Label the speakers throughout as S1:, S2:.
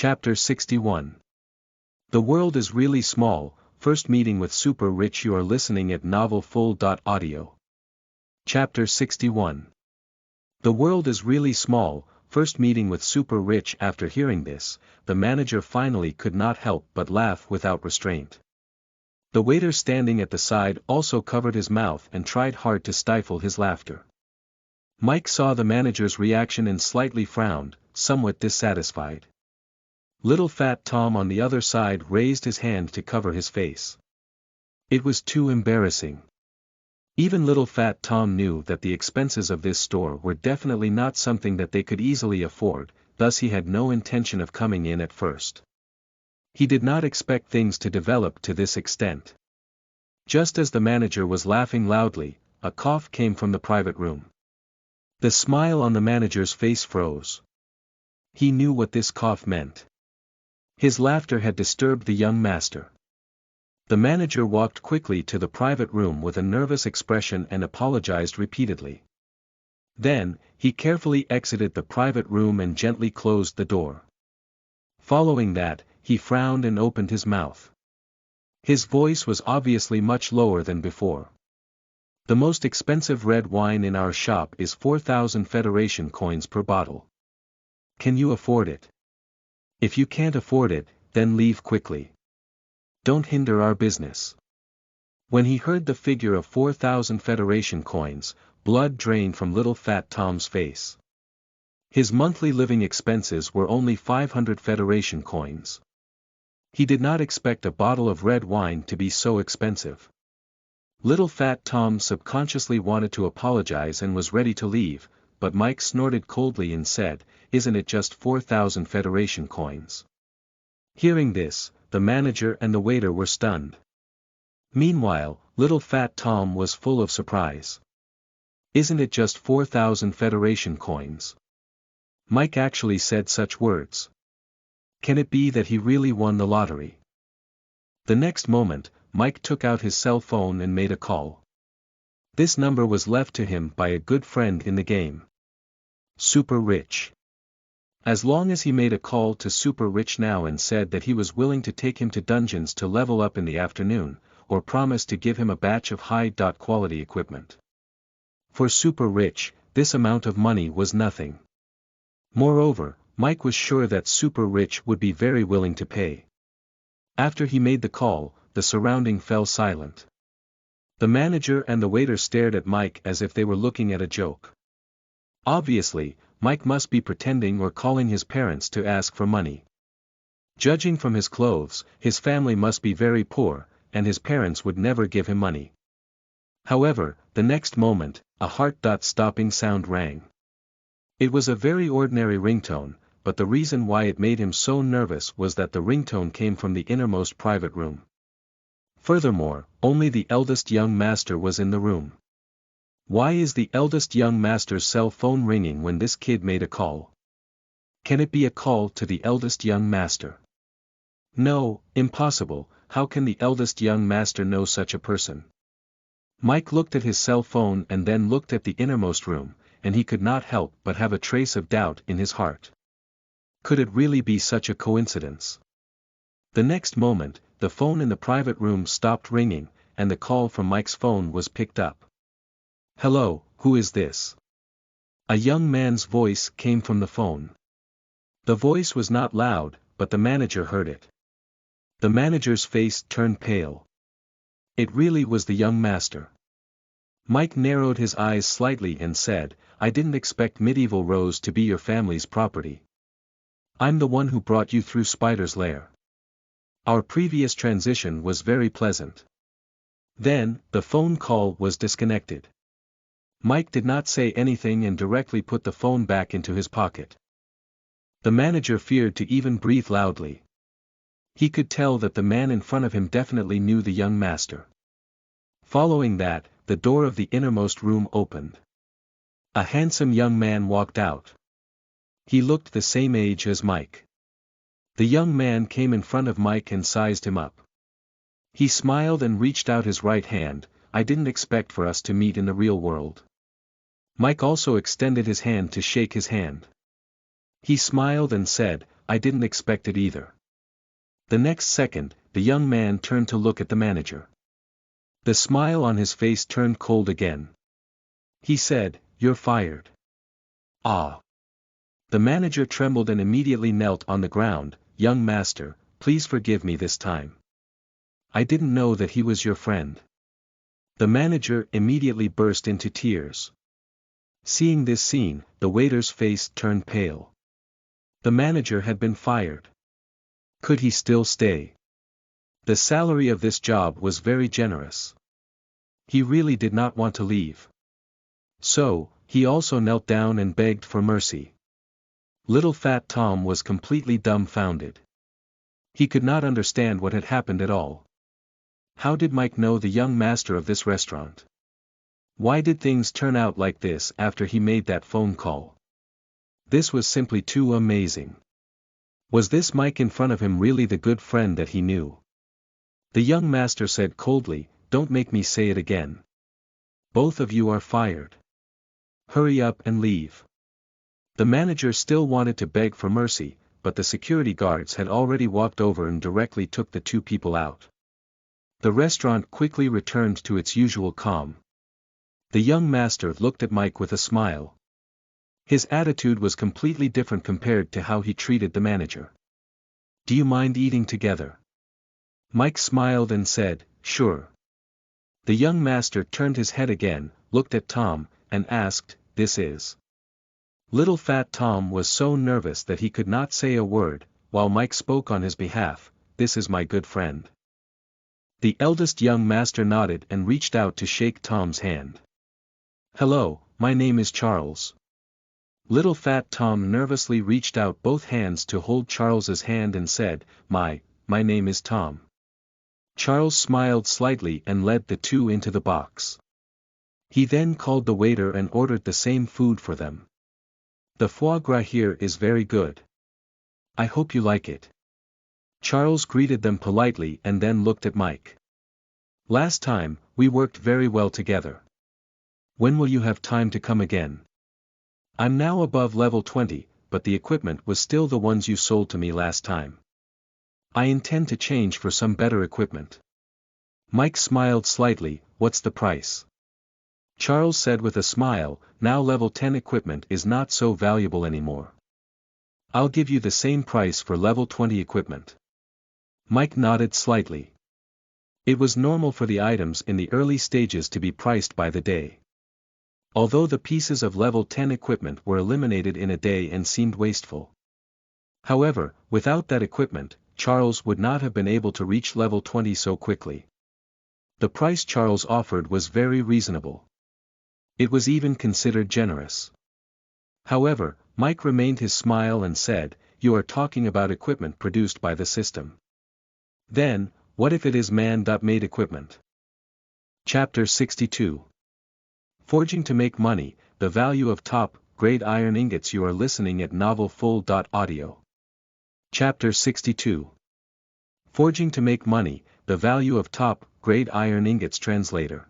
S1: Chapter 61. The world is really small. First meeting with super rich. You are listening at novelfull.audio. Chapter 61. The world is really small. First meeting with super rich. After hearing this, the manager finally could not help but laugh without restraint. The waiter standing at the side also covered his mouth and tried hard to stifle his laughter. Mike saw the manager's reaction and slightly frowned, somewhat dissatisfied. Little Fat Tom on the other side raised his hand to cover his face. It was too embarrassing. Even Little Fat Tom knew that the expenses of this store were definitely not something that they could easily afford, thus he had no intention of coming in at first. He did not expect things to develop to this extent. Just as the manager was laughing loudly, a cough came from the private room. The smile on the manager's face froze. He knew what this cough meant. His laughter had disturbed the young master. The manager walked quickly to the private room with a nervous expression and apologized repeatedly. Then, he carefully exited the private room and gently closed the door. Following that, he frowned and opened his mouth. His voice was obviously much lower than before. The most expensive red wine in our shop is 4,000 Federation coins per bottle. Can you afford it? If you can't afford it, then leave quickly. Don't hinder our business. When he heard the figure of 4,000 Federation coins, blood drained from Little Fat Tom's face. His monthly living expenses were only 500 Federation coins. He did not expect a bottle of red wine to be so expensive. Little Fat Tom subconsciously wanted to apologize and was ready to leave, but Mike snorted coldly and said, "Isn't it just 4,000 Federation coins?" Hearing this, the manager and the waiter were stunned. Meanwhile, Little Fat Tom was full of surprise. "Isn't it just 4,000 Federation coins?" Mike actually said such words. Can it be that he really won the lottery? The next moment, Mike took out his cell phone and made a call. This number was left to him by a good friend in the game. Super Rich. As long as he made a call to Super Rich now and said that he was willing to take him to dungeons to level up in the afternoon, or promised to give him a batch of high-quality equipment. For Super Rich, this amount of money was nothing. Moreover, Mike was sure that Super Rich would be very willing to pay. After he made the call, the surrounding fell silent. The manager and the waiter stared at Mike as if they were looking at a joke. Obviously, Mike must be pretending or calling his parents to ask for money. Judging from his clothes, his family must be very poor, and his parents would never give him money. However, the next moment, a heart-stopping sound rang. It was a very ordinary ringtone, but the reason why it made him so nervous was that the ringtone came from the innermost private room. Furthermore, only the eldest young master was in the room. Why is the eldest young master's cell phone ringing when this kid made a call? Can it be a call to the eldest young master? No, impossible. How can the eldest young master know such a person? Mike looked at his cell phone and then looked at the innermost room, and he could not help but have a trace of doubt in his heart. Could it really be such a coincidence? The next moment, the phone in the private room stopped ringing, and the call from Mike's phone was picked up. "Hello, who is this?" A young man's voice came from the phone. The voice was not loud, but the manager heard it. The manager's face turned pale. It really was the young master. Mike narrowed his eyes slightly and said, "I didn't expect Medieval Rose to be your family's property. I'm the one who brought you through Spider's Lair. Our previous transition was very pleasant." Then, the phone call was disconnected. Mike did not say anything and directly put the phone back into his pocket. The manager feared to even breathe loudly. He could tell that the man in front of him definitely knew the young master. Following that, the door of the innermost room opened. A handsome young man walked out. He looked the same age as Mike. The young man came in front of Mike and sized him up. He smiled and reached out his right hand. "I didn't expect for us to meet in the real world." Mike also extended his hand to shake his hand. He smiled and said, I didn't expect it either. The next second, the young man turned to look at the manager. The smile on his face turned cold again. He said, "You're fired." Ah. The manager trembled and immediately knelt on the ground. "Young master, please forgive me this time. I didn't know that he was your friend." The manager immediately burst into tears. Seeing this scene, the waiter's face turned pale. The manager had been fired. Could he still stay? The salary of this job was very generous. He really did not want to leave. So, he also knelt down and begged for mercy. Little Fat Tom was completely dumbfounded. He could not understand what had happened at all. How did Mike know the young master of this restaurant? Why did things turn out like this after he made that phone call? This was simply too amazing. Was this Mike in front of him really the good friend that he knew? The young master said coldly, "Don't make me say it again. Both of you are fired. Hurry up and leave." The manager still wanted to beg for mercy, but the security guards had already walked over and directly took the two people out. The restaurant quickly returned to its usual calm. The young master looked at Mike with a smile. His attitude was completely different compared to how he treated the manager. "Do you mind eating together?" Mike smiled and said, "Sure." The young master turned his head again, looked at Tom, and asked, "This is?" Little Fat Tom was so nervous that he could not say a word, while Mike spoke on his behalf, "This is my good friend." The eldest young master nodded and reached out to shake Tom's hand. "Hello, my name is Charles." Little Fat Tom nervously reached out both hands to hold Charles's hand and said, My name is Tom." Charles smiled slightly and led the two into the box. He then called the waiter and ordered the same food for them. "The foie gras here is very good. I hope you like it." Charles greeted them politely and then looked at Mike. "Last time, we worked very well together. When will you have time to come again? I'm now above level 20, but the equipment was still the ones you sold to me last time. I intend to change for some better equipment." Mike smiled slightly. "What's the price?" Charles said with a smile, "Now level 10 equipment is not so valuable anymore. I'll give you the same price for level 20 equipment." Mike nodded slightly. It was normal for the items in the early stages to be priced by the day. Although the pieces of level 10 equipment were eliminated in a day and seemed wasteful. However, without that equipment, Charles would not have been able to reach level 20 so quickly. The price Charles offered was very reasonable. It was even considered generous. However, Mike remained his smile and said, "You are talking about equipment produced by the system. Then, what if it is man-made equipment?" Chapter 62. Forging to make money, the value of top-grade iron ingots. You are listening at novelfull.audio. Chapter 62. Forging to make money, the value of top-grade iron ingots. Translator.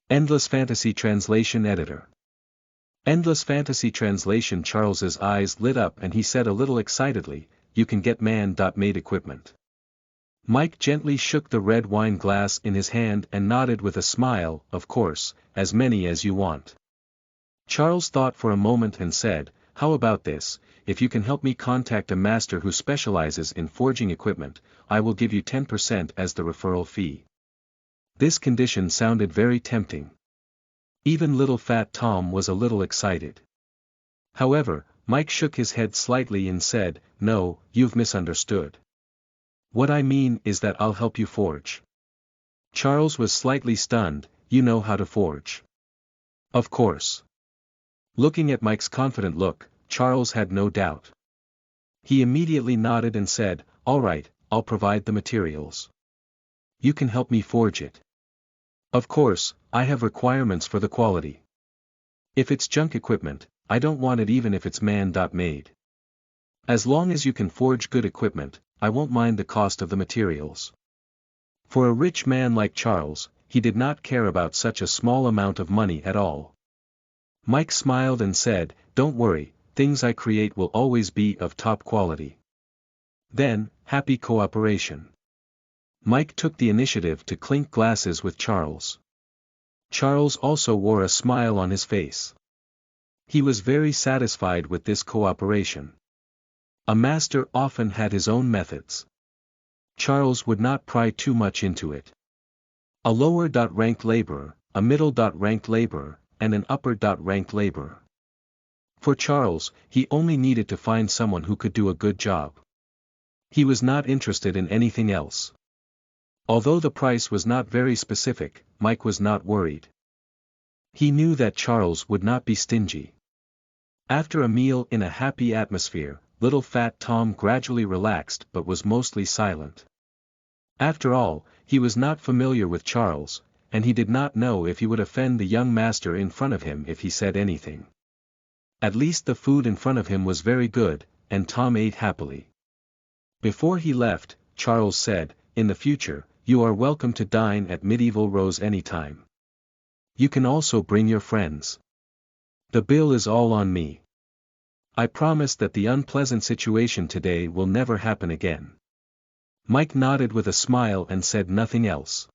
S1: Endless Fantasy Translation Editor. Endless Fantasy Translation. Charles's eyes lit up and he said a little excitedly, "You can get man-made equipment." Mike gently shook the red wine glass in his hand and nodded with a smile, "Of course, as many as you want." Charles thought for a moment and said, "How about this, if you can help me contact a master who specializes in forging equipment, I will give you 10% as the referral fee." This condition sounded very tempting. Even little Fat Tom was a little excited. However, Mike shook his head slightly and said, "No, you've misunderstood. What I mean is that I'll help you forge." Charles was slightly stunned. "You know how to forge?" "Of course." Looking at Mike's confident look, Charles had no doubt. He immediately nodded and said, "All right, I'll provide the materials. You can help me forge it." "Of course, I have requirements for the quality. If it's junk equipment, I don't want it even if it's man-made. As long as you can forge good equipment, I won't mind the cost of the materials." For a rich man like Charles, he did not care about such a small amount of money at all. Mike smiled and said, "Don't worry, things I create will always be of top quality." Then, happy cooperation. Mike took the initiative to clink glasses with Charles. Charles also wore a smile on his face. He was very satisfied with this cooperation. A master often had his own methods. Charles would not pry too much into it. A lower-ranked laborer, a middle-ranked laborer, and an upper-ranked laborer. For Charles, he only needed to find someone who could do a good job. He was not interested in anything else. Although the price was not very specific, Mike was not worried. He knew that Charles would not be stingy. After a meal in a happy atmosphere, little fat Tom gradually relaxed but was mostly silent. After all, he was not familiar with Charles, and he did not know if he would offend the young master in front of him if he said anything. At least the food in front of him was very good, and Tom ate happily. Before he left, Charles said, "In the future, you are welcome to dine at Medieval Rose anytime. You can also bring your friends. The bill is all on me. I promise that the unpleasant situation today will never happen again." Mike nodded with a smile and said nothing else.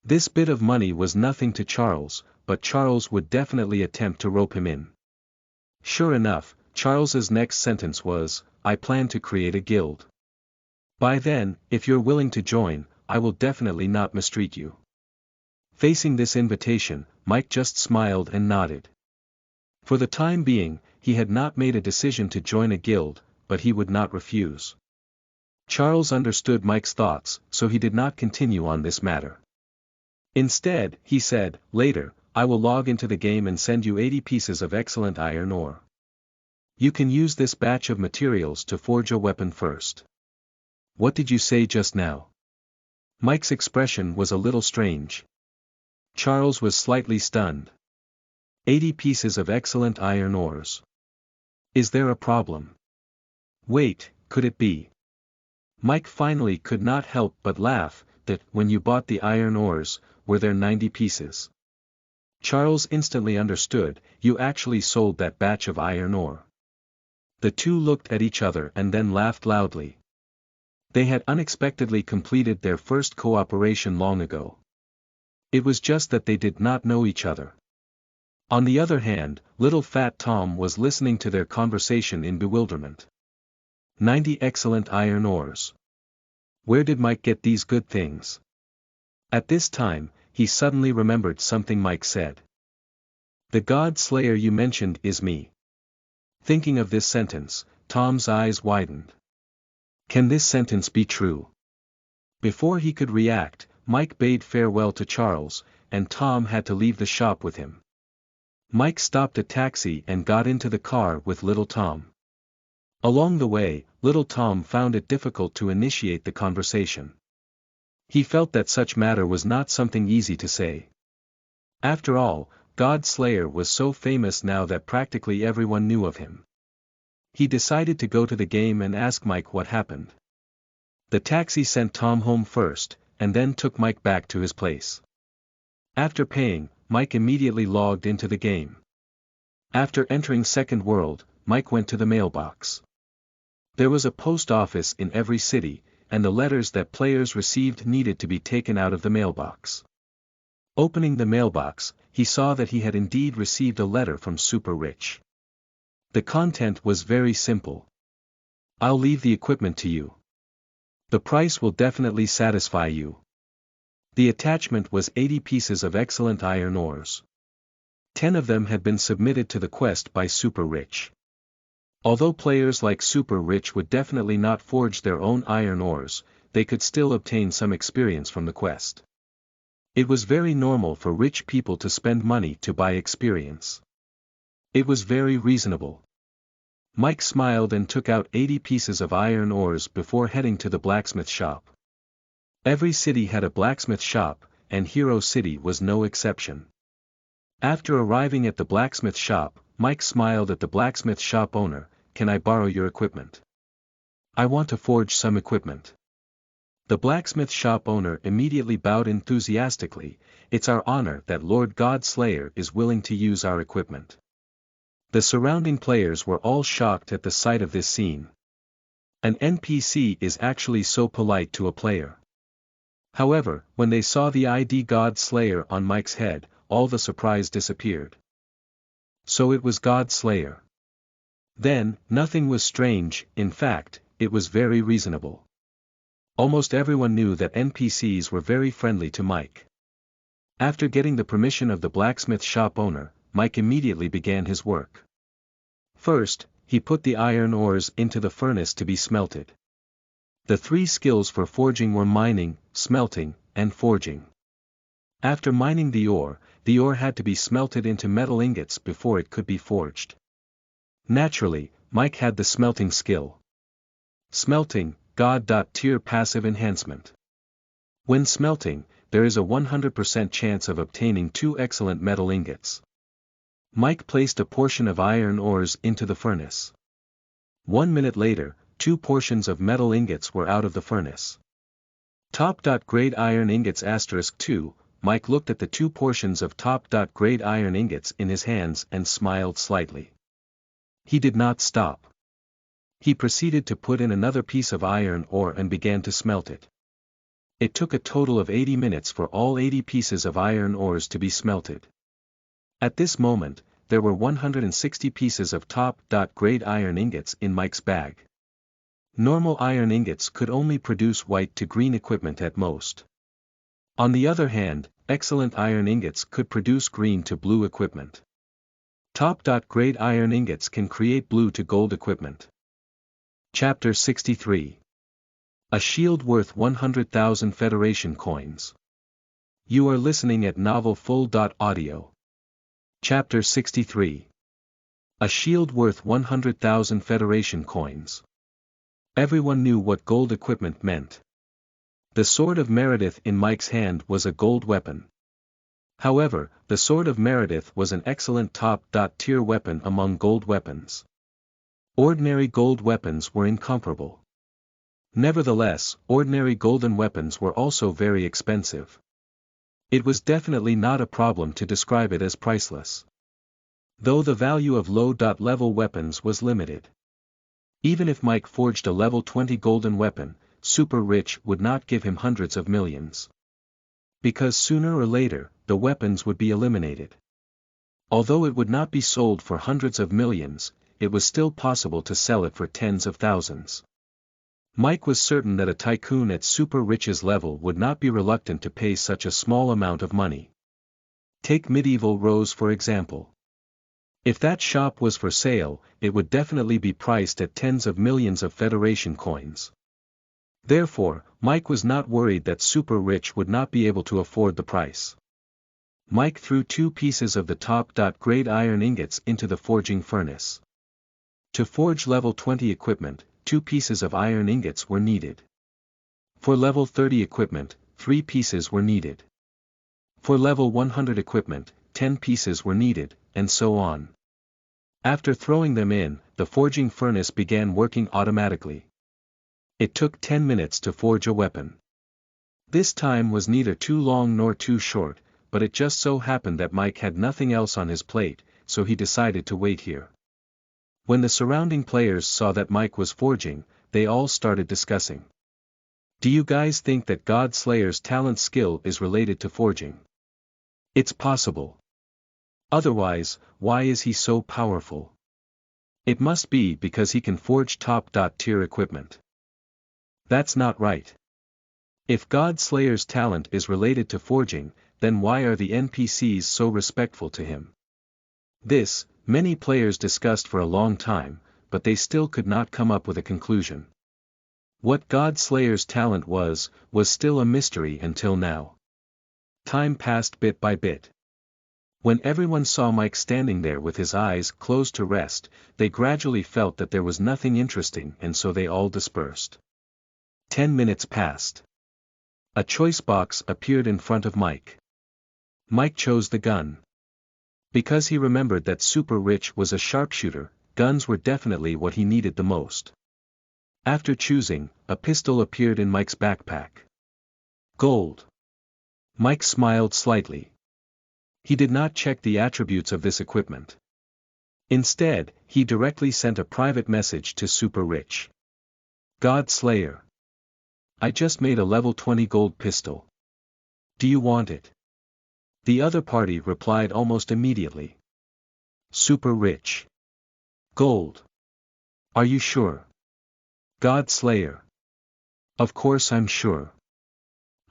S1: This bit of money was nothing to Charles, but Charles would definitely attempt to rope him in. Sure enough, Charles's next sentence was, "I plan to create a guild. By then, if you're willing to join, I will definitely not mistreat you." Facing this invitation, Mike just smiled and nodded. For the time being, he had not made a decision to join a guild, but he would not refuse. Charles understood Mike's thoughts, so he did not continue on this matter. Instead, he said, "Later, I will log into the game and send you 80 pieces of excellent iron ore. You can use this batch of materials to forge a weapon first." "What did you say just now?" Mike's expression was a little strange. Charles was slightly stunned. 80 pieces of excellent iron ores. Is there a problem? Wait, could it be? Mike finally could not help but laugh, that, when you bought the iron ores, were there 90 pieces? Charles instantly understood, you actually sold that batch of iron ore. The two looked at each other and then laughed loudly. They had unexpectedly completed their first cooperation long ago. It was just that they did not know each other. On the other hand, little fat Tom was listening to their conversation in bewilderment. 90 excellent iron ores. Where did Mike get these good things? At this time, he suddenly remembered something Mike said. "The God Slayer you mentioned is me." Thinking of this sentence, Tom's eyes widened. Can this sentence be true? Before he could react, Mike bade farewell to Charles, and Tom had to leave the shop with him. Mike stopped a taxi and got into the car with little Tom. Along the way, little Tom found it difficult to initiate the conversation. He felt that such matter was not something easy to say. After all, God Slayer was so famous now that practically everyone knew of him. He decided to go to the game and ask Mike what happened. The taxi sent Tom home first, and then took Mike back to his place. After paying, Mike immediately logged into the game. After entering Second World, Mike went to the mailbox. There was a post office in every city, and the letters that players received needed to be taken out of the mailbox. Opening the mailbox, he saw that he had indeed received a letter from Super Rich. The content was very simple. "I'll leave the equipment to you. The price will definitely satisfy you." The attachment was 80 pieces of excellent iron ores. 10 of them had been submitted to the quest by Super Rich. Although players like Super Rich would definitely not forge their own iron ores, they could still obtain some experience from the quest. It was very normal for rich people to spend money to buy experience. It was very reasonable. Mike smiled and took out 80 pieces of iron ores before heading to the blacksmith shop. Every city had a blacksmith shop, and Hero City was no exception. After arriving at the blacksmith shop, Mike smiled at the blacksmith shop owner. "Can I borrow your equipment? I want to forge some equipment." The blacksmith shop owner immediately bowed enthusiastically. "It's our honor that Lord God Slayer is willing to use our equipment." The surrounding players were all shocked at the sight of this scene. An NPC is actually so polite to a player. However, when they saw the ID God Slayer on Mike's head, all the surprise disappeared. So it was God Slayer. Then, nothing was strange, in fact, it was very reasonable. Almost everyone knew that NPCs were very friendly to Mike. After getting the permission of the blacksmith shop owner, Mike immediately began his work. First, he put the iron ores into the furnace to be smelted. The three skills for forging were mining, smelting, and forging. After mining the ore had to be smelted into metal ingots before it could be forged. Naturally, Mike had the smelting skill. Smelting, God.tier passive enhancement. When smelting, there is a 100% chance of obtaining 2 excellent metal ingots. Mike placed a portion of iron ores into the furnace. 1 minute later, 2 portions of metal ingots were out of the furnace. Top.grade iron ingots *2, Mike looked at the 2 portions of top.grade iron ingots in his hands and smiled slightly. He did not stop. He proceeded to put in another piece of iron ore and began to smelt it. It took a total of 80 minutes for all 80 pieces of iron ores to be smelted. At this moment, there were 160 pieces of top.grade iron ingots in Mike's bag. Normal iron ingots could only produce white to green equipment at most. On the other hand, excellent iron ingots could produce green to blue equipment. Top.grade iron ingots can create blue to gold equipment. Chapter 63. A shield worth 100,000 Federation coins. You are listening at novelfull.audio. Chapter 63. A shield worth 100,000 Federation coins. Everyone knew what gold equipment meant. The sword of Meredith in Mike's hand was a gold weapon. However, the sword of Meredith was an excellent top.tier weapon among gold weapons. Ordinary gold weapons were incomparable. Nevertheless, ordinary golden weapons were also very expensive. It was definitely not a problem to describe it as priceless. Though the value of low-level weapons was limited. Even if Mike forged a level 20 golden weapon, Super Rich would not give him hundreds of millions. Because sooner or later, the weapons would be eliminated. Although it would not be sold for hundreds of millions, it was still possible to sell it for tens of thousands. Mike was certain that a tycoon at Super Rich's level would not be reluctant to pay such a small amount of money. Take Medieval Rose for example. If that shop was for sale, it would definitely be priced at tens of millions of Federation coins. Therefore, Mike was not worried that Super Rich would not be able to afford the price. Mike threw 2 pieces of the top.grade iron ingots into the forging furnace. To forge level 20 equipment, 2 pieces of iron ingots were needed. For level 30 equipment, 3 pieces were needed. For level 100 equipment, 10 pieces were needed, and so on. After throwing them in, the forging furnace began working automatically. It took 10 minutes to forge a weapon. This time was neither too long nor too short, but it just so happened that Mike had nothing else on his plate, so he decided to wait here. When the surrounding players saw that Mike was forging, they all started discussing. Do you guys think that God Slayer's talent skill is related to forging? It's possible. Otherwise, why is he so powerful? It must be because he can forge top.tier equipment. That's not right. If God Slayer's talent is related to forging, then why are the NPCs so respectful to him? This, many players discussed for a long time, but they still could not come up with a conclusion. What God Slayer's talent was still a mystery until now. Time passed bit by bit. When everyone saw Mike standing there with his eyes closed to rest, they gradually felt that there was nothing interesting and so they all dispersed. 10 minutes passed. A choice box appeared in front of Mike. Mike chose the gun. Because he remembered that Super Rich was a sharpshooter, guns were definitely what he needed the most. After choosing, a pistol appeared in Mike's backpack. Gold. Mike smiled slightly. He did not check the attributes of this equipment. Instead, he directly sent a private message to Super Rich. God Slayer. I just made a level 20 gold pistol. Do you want it? The other party replied almost immediately. Super rich. Gold. Are you sure? God Slayer. Of course I'm sure.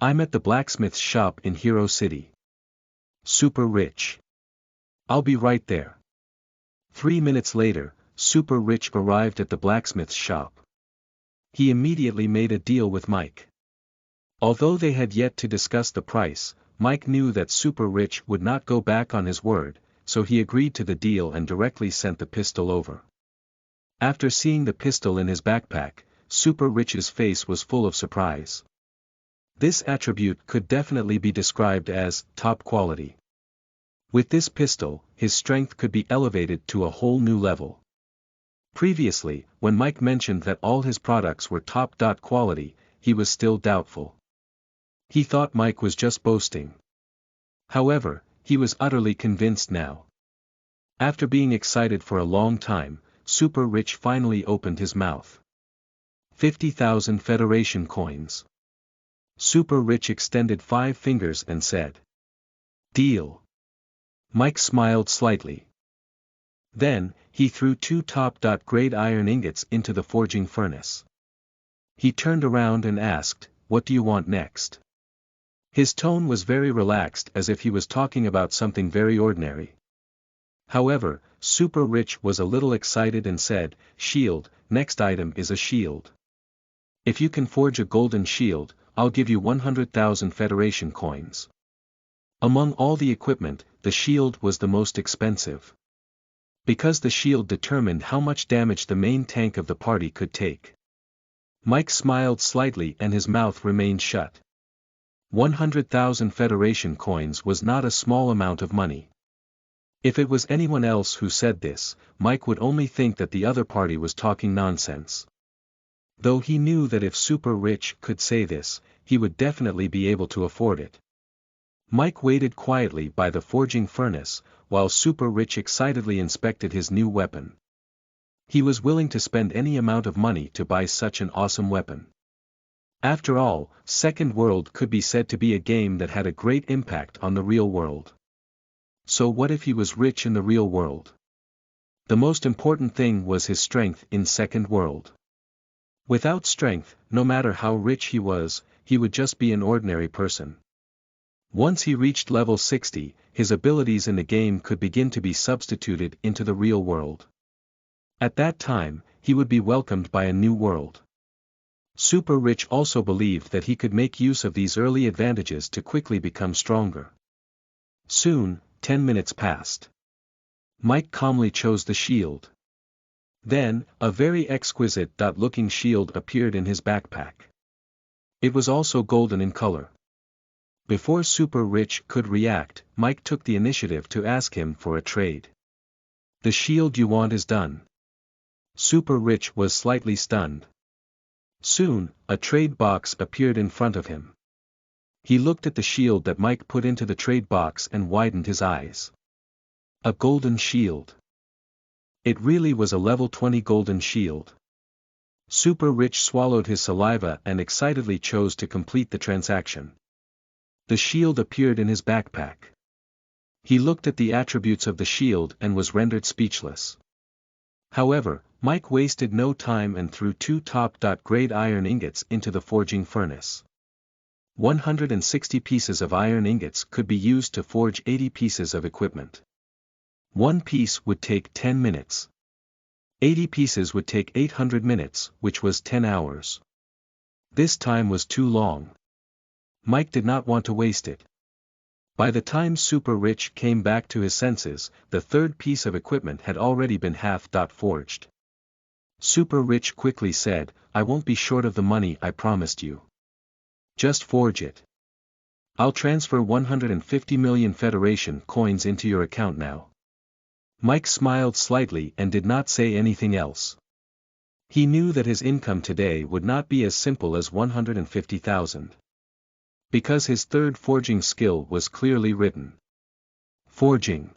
S1: I'm at the blacksmith's shop in Hero City. Super rich. I'll be right there. 3 minutes later, Super Rich arrived at the blacksmith's shop. He immediately made a deal with Mike. Although they had yet to discuss the price, Mike knew that Super Rich would not go back on his word, so he agreed to the deal and directly sent the pistol over. After seeing the pistol in his backpack, Super Rich's face was full of surprise. This attribute could definitely be described as top quality. With this pistol, his strength could be elevated to a whole new level. Previously, when Mike mentioned that all his products were top quality, he was still doubtful. He thought Mike was just boasting. However, he was utterly convinced now. After being excited for a long time, Super Rich finally opened his mouth. 50,000 Federation coins. Super Rich extended 5 fingers and said, "Deal." Mike smiled slightly. Then, he threw 2 top-grade iron ingots into the forging furnace. He turned around and asked, "What do you want next?" His tone was very relaxed, as if he was talking about something very ordinary. However, Super Rich was a little excited and said, "Shield, next item is a shield. If you can forge a golden shield, I'll give you 100,000 Federation coins." Among all the equipment, the shield was the most expensive. Because the shield determined how much damage the main tank of the party could take. Mike smiled slightly and his mouth remained shut. 100,000 Federation coins was not a small amount of money. If it was anyone else who said this, Mike would only think that the other party was talking nonsense. Though he knew that if Super Rich could say this, he would definitely be able to afford it. Mike waited quietly by the forging furnace, while Super Rich excitedly inspected his new weapon. He was willing to spend any amount of money to buy such an awesome weapon. After all, Second World could be said to be a game that had a great impact on the real world. So what if he was rich in the real world? The most important thing was his strength in Second World. Without strength, no matter how rich he was, he would just be an ordinary person. Once he reached level 60, his abilities in the game could begin to be substituted into the real world. At that time, he would be welcomed by a new world. Super Rich also believed that he could make use of these early advantages to quickly become stronger. Soon, 10 minutes passed. Mike calmly chose the shield. Then, a very exquisite-looking shield appeared in his backpack. It was also golden in color. Before Super Rich could react, Mike took the initiative to ask him for a trade. "The shield you want is done." Super Rich was slightly stunned. Soon, a trade box appeared in front of him. He looked at the shield that Mike put into the trade box and widened his eyes. A golden shield. It really was a level 20 golden shield. Super Rich swallowed his saliva and excitedly chose to complete the transaction. The shield appeared in his backpack. He looked at the attributes of the shield and was rendered speechless. However, Mike wasted no time and threw 2 top-grade iron ingots into the forging furnace. 160 pieces of iron ingots could be used to forge 80 pieces of equipment. One piece would take 10 minutes. 80 pieces would take 800 minutes, which was 10 hours. This time was too long. Mike did not want to waste it. By the time Super Rich came back to his senses, the third piece of equipment had already been half forged. Super Rich quickly said, "I won't be short of the money I promised you. Just forge it. I'll transfer 150 million Federation coins into your account now." Mike smiled slightly and did not say anything else. He knew that his income today would not be as simple as 150,000. Because his third forging skill was clearly written. Forging.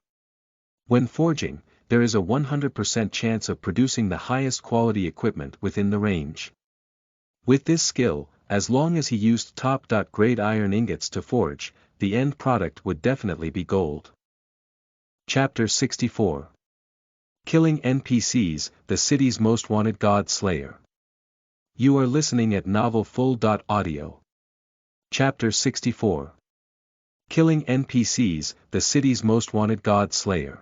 S1: When forging, there is a 100% chance of producing the highest quality equipment within the range. With this skill, as long as he used top-grade iron ingots to forge, the end product would definitely be gold. Chapter 64. Killing NPCs, the city's most wanted god slayer. You are listening at novelfull.audio. Chapter 64. Killing NPCs, the city's most wanted god slayer.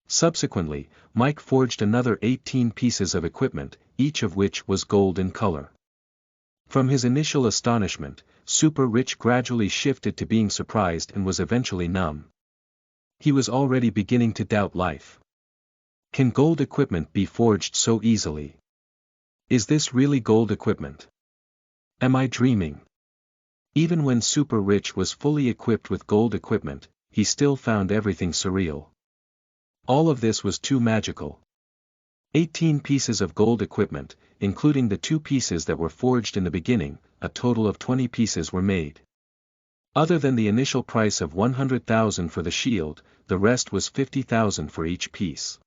S1: Subsequently, Mike forged another 18 pieces of equipment, each of which was gold in color. From his initial astonishment, Super Rich gradually shifted to being surprised and was eventually numb. He was already beginning to doubt life. Can gold equipment be forged so easily? Is this really gold equipment? Am I dreaming? Even when Super Rich was fully equipped with gold equipment, he still found everything surreal. All of this was too magical. 18 pieces of gold equipment, including the 2 pieces that were forged in the beginning, a total of 20 pieces were made. Other than the initial price of 100,000 for the shield, the rest was 50,000 for each piece.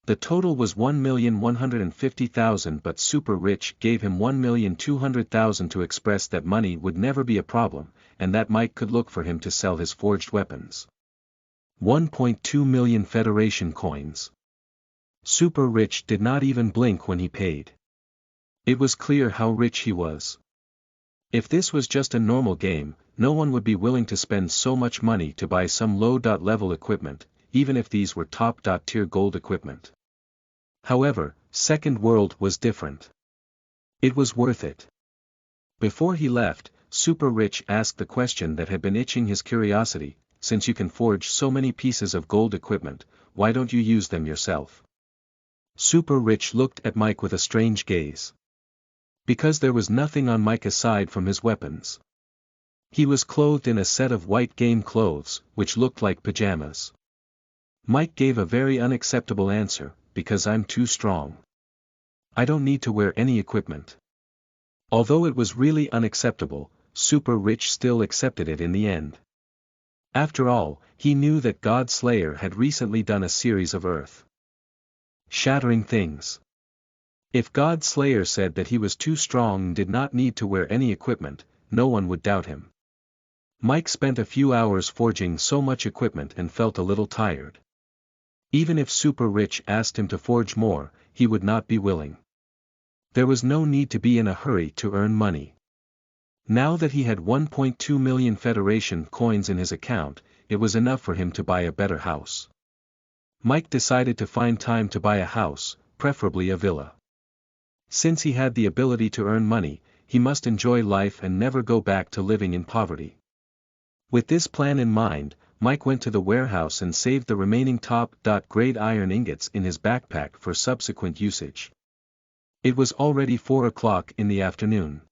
S1: The total was 1,150,000, but Super Rich gave him 1,200,000 to express that money would never be a problem, and that Mike could look for him to sell his forged weapons. 1.2 million Federation coins. Super Rich did not even blink when he paid. It was clear how rich he was. If this was just a normal game, no one would be willing to spend so much money to buy some low-level equipment, even if these were top-tier gold equipment. However, Second World was different. It was worth it. Before he left, Super Rich asked the question that had been itching his curiosity: since you can forge so many pieces of gold equipment, why don't you use them yourself? Super Rich looked at Mike with a strange gaze. Because there was nothing on Mike aside from his weapons. He was clothed in a set of white game clothes, which looked like pajamas. Mike gave a very unacceptable answer: because I'm too strong. I don't need to wear any equipment. Although it was really unacceptable, Super Rich still accepted it in the end. After all, he knew that God Slayer had recently done a series of earth-shattering things. If God Slayer said that he was too strong and did not need to wear any equipment, no one would doubt him. Mike spent a few hours forging so much equipment and felt a little tired. Even if Super Rich asked him to forge more, he would not be willing. There was no need to be in a hurry to earn money. Now that he had 1.2 million Federation coins in his account, it was enough for him to buy a better house. Mike decided to find time to buy a house, preferably a villa. Since he had the ability to earn money, he must enjoy life and never go back to living in poverty. With this plan in mind, Mike went to the warehouse and saved the remaining top-grade iron ingots in his backpack for subsequent usage. It was already 4 o'clock in the afternoon.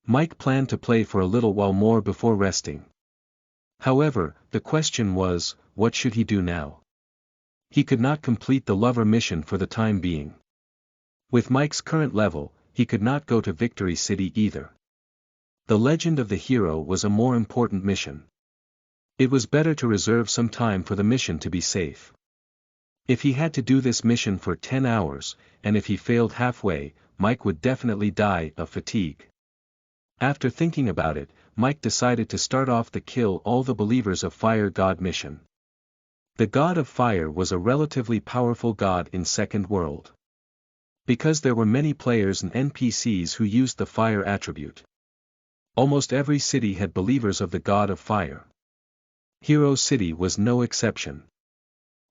S1: Mike planned to play for a little while more before resting. However, the question was, what should he do now? He could not complete the lover mission for the time being. With Mike's current level, he could not go to Victory City either. The Legend of the Hero was a more important mission. It was better to reserve some time for the mission to be safe. If he had to do this mission for 10 hours, and if he failed halfway, Mike would definitely die of fatigue. After thinking about it, Mike decided to start off the Kill All the Believers of Fire God mission. The God of Fire was a relatively powerful god in Second World. Because there were many players and NPCs who used the fire attribute. Almost every city had believers of the God of Fire. Hero City was no exception.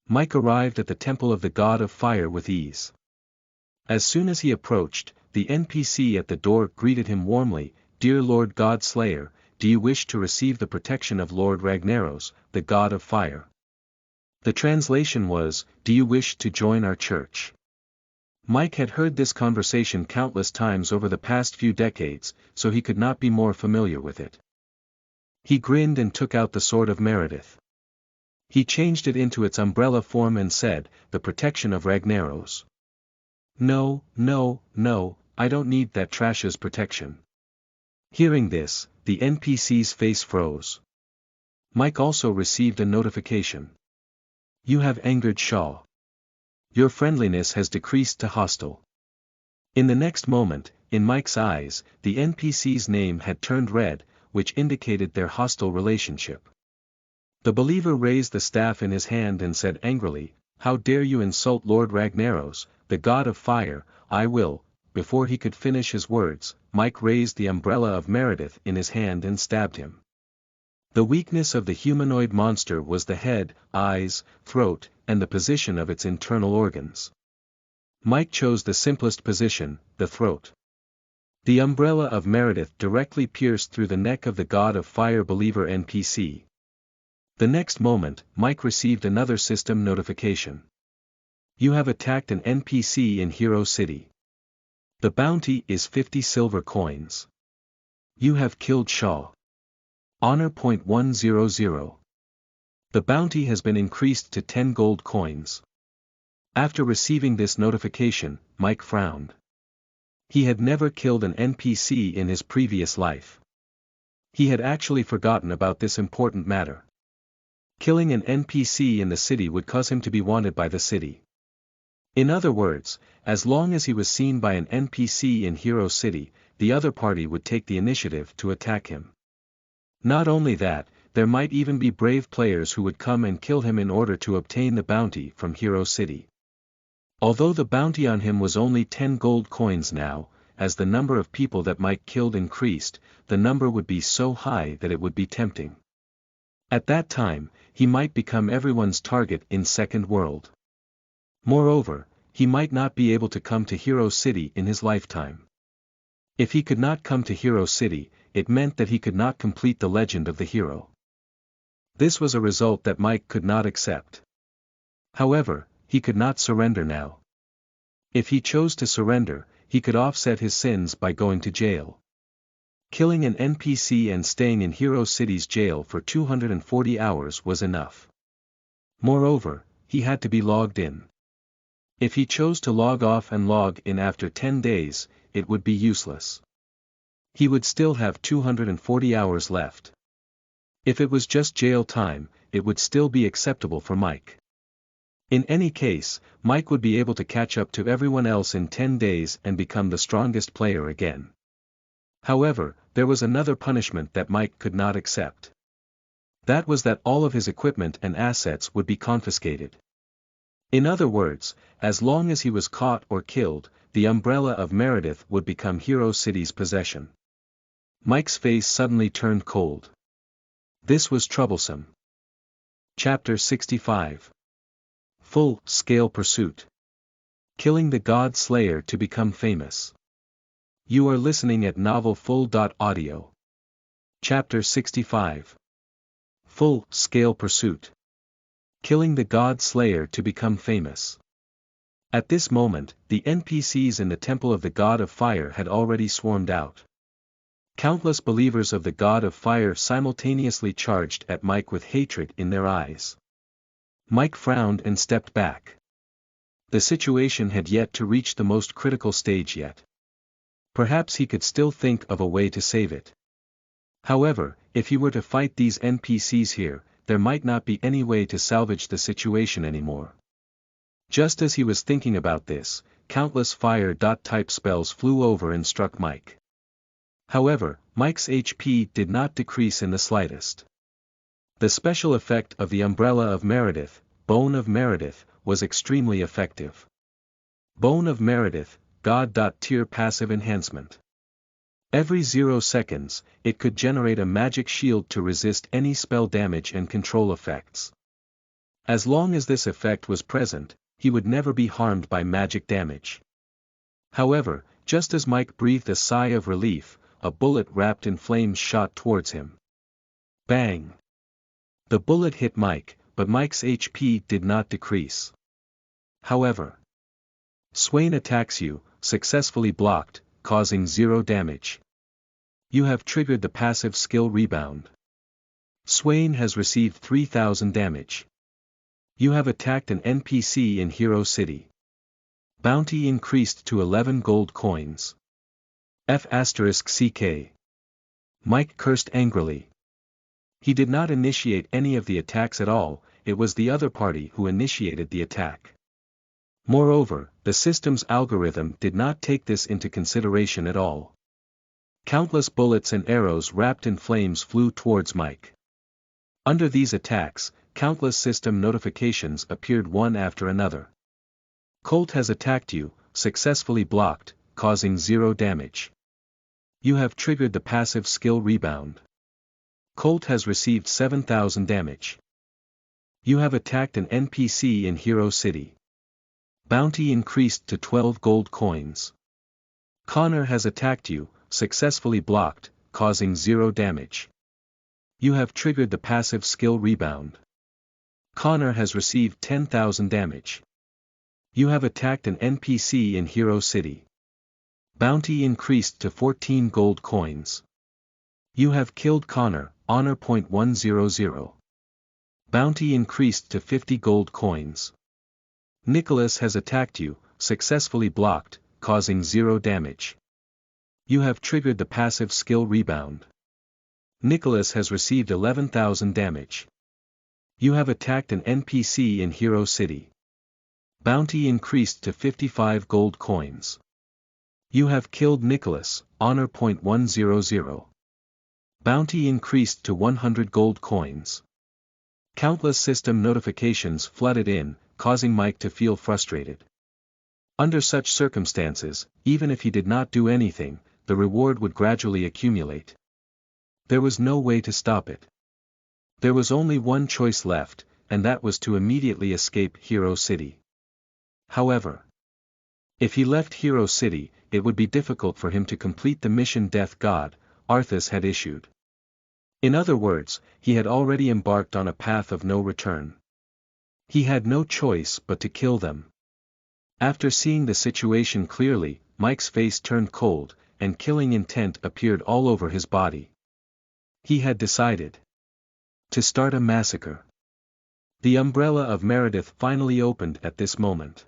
S1: Mike arrived at the Temple of the God of Fire with ease. As soon as he approached, the NPC at the door greeted him warmly: "Dear Lord God Slayer, do you wish to receive the protection of Lord Ragnaros, the God of Fire?" The translation was, "Do you wish to join our church?" Mike had heard this conversation countless times over the past few decades, so he could not be more familiar with it. He grinned and took out the Sword of Meredith. He changed it into its umbrella form and said, "The protection of Ragnaros." No, I don't need that trash's protection." Hearing this, the NPC's face froze. Mike also received a notification. "You have angered Shaw. Your friendliness has decreased to hostile." In the next moment, in Mike's eyes, the NPC's name had turned red, which indicated their hostile relationship. The believer raised the staff in his hand and said angrily, "How dare you insult Lord Ragnaros, the god of fire? I will." Before he could finish his words, Mike raised the umbrella of Meredith in his hand and stabbed him. The weakness of the humanoid monster was the head, eyes, throat, and the position of its internal organs. Mike chose the simplest position, the throat. The umbrella of Meredith directly pierced through the neck of the god of fire believer NPC. The next moment, Mike received another system notification. You have attacked an NPC in Hero City. The bounty is 50 silver coins. You have killed Shaw. Honor .100. The bounty has been increased to 10 gold coins. After receiving this notification, Mike frowned. He had never killed an NPC in his previous life. He had actually forgotten about this important matter. Killing an NPC in the city would cause him to be wanted by the city. In other words, as long as he was seen by an NPC in Hero City, the other party would take the initiative to attack him. Not only that, there might even be brave players who would come and kill him in order to obtain the bounty from Hero City. Although the bounty on him was only 10 gold coins now, as the number of people that Mike killed increased, the number would be so high that it would be tempting. At that time, he might become everyone's target in Second World. Moreover, he might not be able to come to Hero City in his lifetime. If he could not come to Hero City, it meant that he could not complete the legend of the hero. This was a result that Mike could not accept. However, he could not surrender now. If he chose to surrender, he could offset his sins by going to jail. Killing an NPC and staying in Hero City's jail for 240 hours was enough. Moreover, he had to be logged in. If he chose to log off and log in after 10 days, it would be useless. He would still have 240 hours left. If it was just jail time, it would still be acceptable for Mike. In any case, Mike would be able to catch up to everyone else in 10 days and become the strongest player again. However, there was another punishment that Mike could not accept. That was that all of his equipment and assets would be confiscated. In other words, as long as he was caught or killed, the umbrella of Meredith would become Hero City's possession. Mike's face suddenly turned cold. This was troublesome. Chapter 65. Full-Scale Pursuit. Killing the God Slayer to become famous. You are listening at novelfull.audio. Chapter 65. Full-Scale Pursuit. Killing the God Slayer to become famous. At this moment, the NPCs in the Temple of the God of Fire had already swarmed out. Countless believers of the God of Fire simultaneously charged at Mike with hatred in their eyes. Mike frowned and stepped back. The situation had yet to reach the most critical stage yet. Perhaps he could still think of a way to save it. However, if he were to fight these NPCs here, there might not be any way to salvage the situation anymore. Just as he was thinking about this, countless fire-type spells flew over and struck Mike. However, Mike's HP did not decrease in the slightest. The special effect of the umbrella of Meredith, Bone of Meredith, was extremely effective. Bone of Meredith, God.tier passive enhancement. Every 0 seconds, it could generate a magic shield to resist any spell damage and control effects. As long as this effect was present, he would never be harmed by magic damage. However, just as Mike breathed a sigh of relief, a bullet wrapped in flames shot towards him. Bang! The bullet hit Mike, but Mike's HP did not decrease. However, Swain attacks you, successfully blocked, causing 0 damage. You have triggered the passive skill rebound. Swain has received 3000 damage. You have attacked an NPC in Hero City. Bounty increased to 11 gold coins. F***CK. Mike cursed angrily. He did not initiate any of the attacks at all, it was the other party who initiated the attack. Moreover, the system's algorithm did not take this into consideration at all. Countless bullets and arrows wrapped in flames flew towards Mike. Under these attacks, countless system notifications appeared one after another. Colt has attacked you, successfully blocked, causing 0 damage. You have triggered the passive skill rebound. Colt has received 7,000 damage. You have attacked an NPC in Hero City. Bounty increased to 12 gold coins. Connor has attacked you, successfully blocked, causing 0 damage. You have triggered the passive skill rebound. Connor has received 10,000 damage. You have attacked an NPC in Hero City. Bounty increased to 14 gold coins. You have killed Connor, honor point 100. Bounty increased to 50 gold coins. Nicholas has attacked you, successfully blocked, causing 0 damage. You have triggered the passive skill rebound. Nicholas has received 11,000 damage. You have attacked an NPC in Hero City. Bounty increased to 55 gold coins. You have killed Nicholas, honor point 100. Bounty increased to 100 gold coins. Countless system notifications flooded in, causing Mike to feel frustrated. Under such circumstances, even if he did not do anything, the reward would gradually accumulate. There was no way to stop it. There was only one choice left, and that was to immediately escape Hero City. However, if he left Hero City, it would be difficult for him to complete the mission Death God, Arthas had issued. In other words, he had already embarked on a path of no return. He had no choice but to kill them. After seeing the situation clearly, Mike's face turned cold, and killing intent appeared all over his body. He had decided to start a massacre. The umbrella of Meredith finally opened at this moment.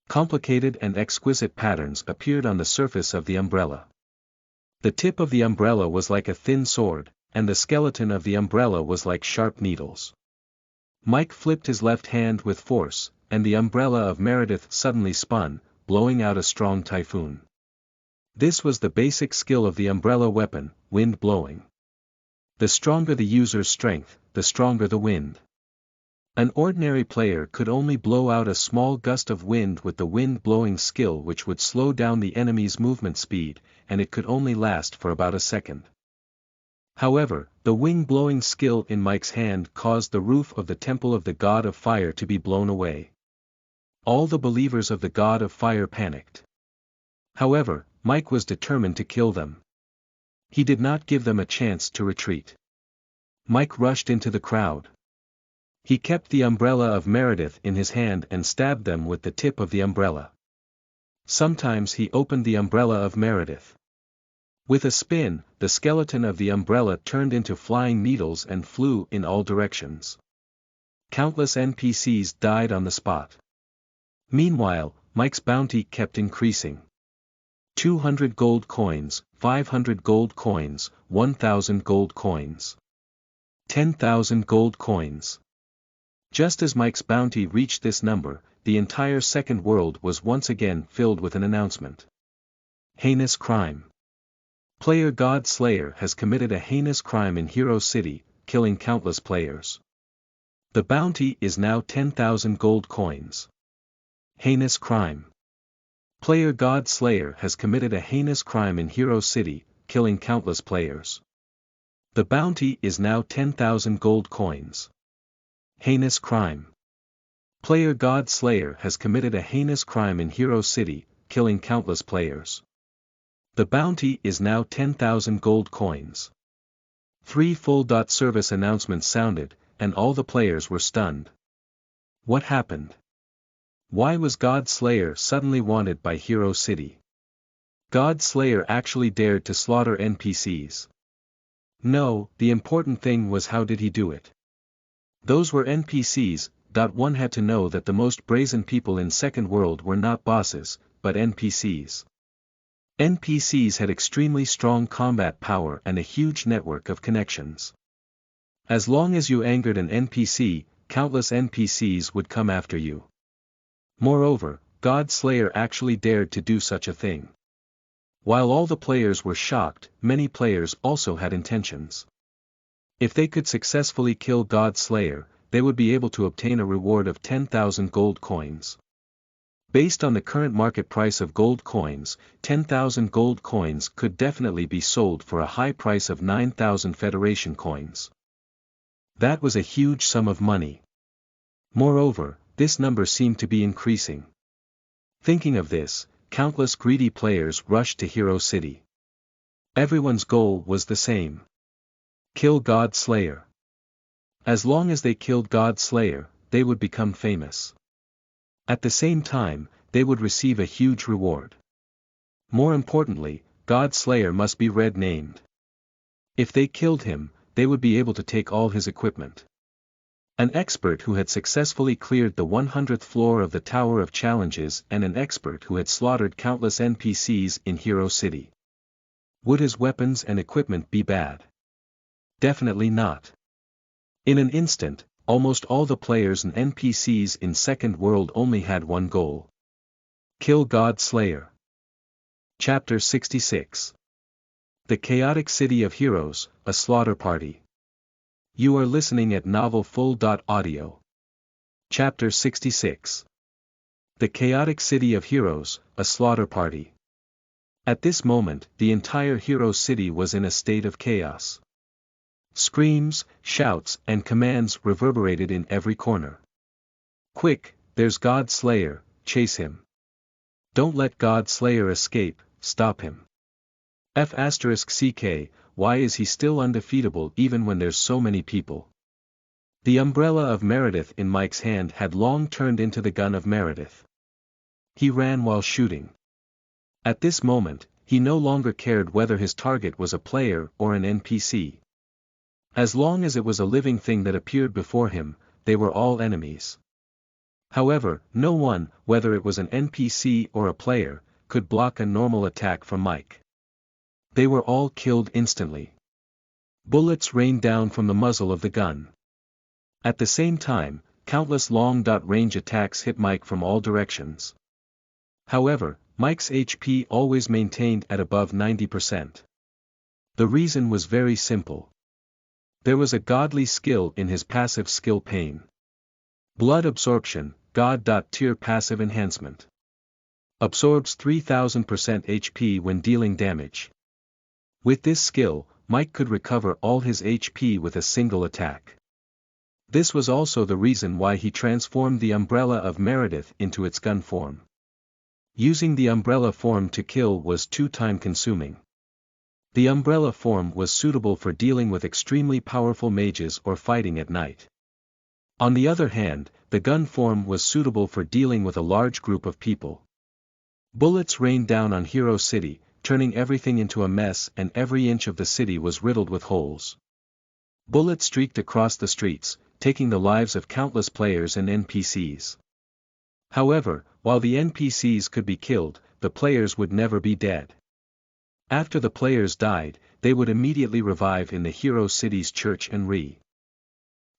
S1: Complicated and exquisite patterns appeared on the surface of the umbrella. The tip of the umbrella was like a thin sword, and the skeleton of the umbrella was like sharp needles. Mike flipped his left hand with force, and the umbrella of Meredith suddenly spun, blowing out a strong typhoon. This was the basic skill of the umbrella weapon, wind blowing. The stronger the user's strength, the stronger the wind. An ordinary player could only blow out a small gust of wind with the wind blowing skill, which would slow down the enemy's movement speed, and it could only last for about a second. However, the wing blowing skill in Mike's hand caused the roof of the temple of the god of fire to be blown away. All the believers of the god of fire panicked. However, Mike was determined to kill them. He did not give them a chance to retreat. Mike rushed into the crowd. He kept the umbrella of Meredith in his hand and stabbed them with the tip of the umbrella. Sometimes he opened the umbrella of Meredith. With a spin, the skeleton of the umbrella turned into flying needles and flew in all directions. Countless NPCs died on the spot. Meanwhile, Mike's bounty kept increasing. 200 gold coins, 500 gold coins, 1,000 gold coins. 10,000 gold coins. Just as Mike's bounty reached this number, the entire second world was once again filled with an announcement. Heinous crime. Player God Slayer has committed a heinous crime in Hero City, killing countless players. The bounty is now 10,000 gold coins. Heinous crime. Player God Slayer has committed a heinous crime in Hero City, killing countless players. The bounty is now 10,000 gold coins. Heinous crime. Player God Slayer has committed a heinous crime in Hero City, killing countless players. The bounty is now 10,000 gold coins. 3 full service announcements sounded, and all the players were stunned. What happened? Why was God Slayer suddenly wanted by Hero City? God Slayer actually dared to slaughter NPCs. No, the important thing was how did he do it? Those were NPCs. One had to know that the most brazen people in Second World were not bosses, but NPCs. NPCs had extremely strong combat power and a huge network of connections. As long as you angered an NPC, countless NPCs would come after you. Moreover, God Slayer actually dared to do such a thing. While all the players were shocked, many players also had intentions. If they could successfully kill God Slayer, they would be able to obtain a reward of 10,000 gold coins. Based on the current market price of gold coins, 10,000 gold coins could definitely be sold for a high price of 9,000 Federation coins. That was a huge sum of money. Moreover, this number seemed to be increasing. Thinking of this, countless greedy players rushed to Hero City. Everyone's goal was the same. Kill God Slayer. As long as they killed God Slayer, they would become famous. At the same time, they would receive a huge reward. More importantly, God Slayer must be red-named. If they killed him, they would be able to take all his equipment. An expert who had successfully cleared the 100th floor of the Tower of Challenges and an expert who had slaughtered countless NPCs in Hero City. Would his weapons and equipment be bad? Definitely not. In an instant, almost all the players and NPCs in Second World only had one goal. Kill God Slayer. Chapter 66. The Chaotic City of Heroes, a Slaughter Party. You are listening at novelfull.audio. Chapter 66. The Chaotic City of Heroes, a Slaughter Party. At this moment, the entire Hero City was in a state of chaos. Screams, shouts, and commands reverberated in every corner. Quick, there's God Slayer, chase him. Don't let God Slayer escape, stop him. F***ck, why is he still undefeatable even when there's so many people? The umbrella of Meredith in Mike's hand had long turned into the gun of Meredith. He ran while shooting. At this moment, he no longer cared whether his target was a player or an NPC. As long as it was a living thing that appeared before him, they were all enemies. However, no one, whether it was an NPC or a player, could block a normal attack from Mike. They were all killed instantly. Bullets rained down from the muzzle of the gun. At the same time, countless long-range attacks hit Mike from all directions. However, Mike's HP always maintained at above 90%. The reason was very simple. There was a godly skill in his passive skill Pain. Blood Absorption, God.tier passive enhancement. Absorbs 3000% HP when dealing damage. With this skill, Mike could recover all his HP with a single attack. This was also the reason why he transformed the umbrella of Meredith into its gun form. Using the umbrella form to kill was too time-consuming. The umbrella form was suitable for dealing with extremely powerful mages or fighting at night. On the other hand, the gun form was suitable for dealing with a large group of people. Bullets rained down on Hero City, turning everything into a mess, and every inch of the city was riddled with holes. Bullets streaked across the streets, taking the lives of countless players and NPCs. However, while the NPCs could be killed, the players would never be dead. After the players died, they would immediately revive in the Hero City's church and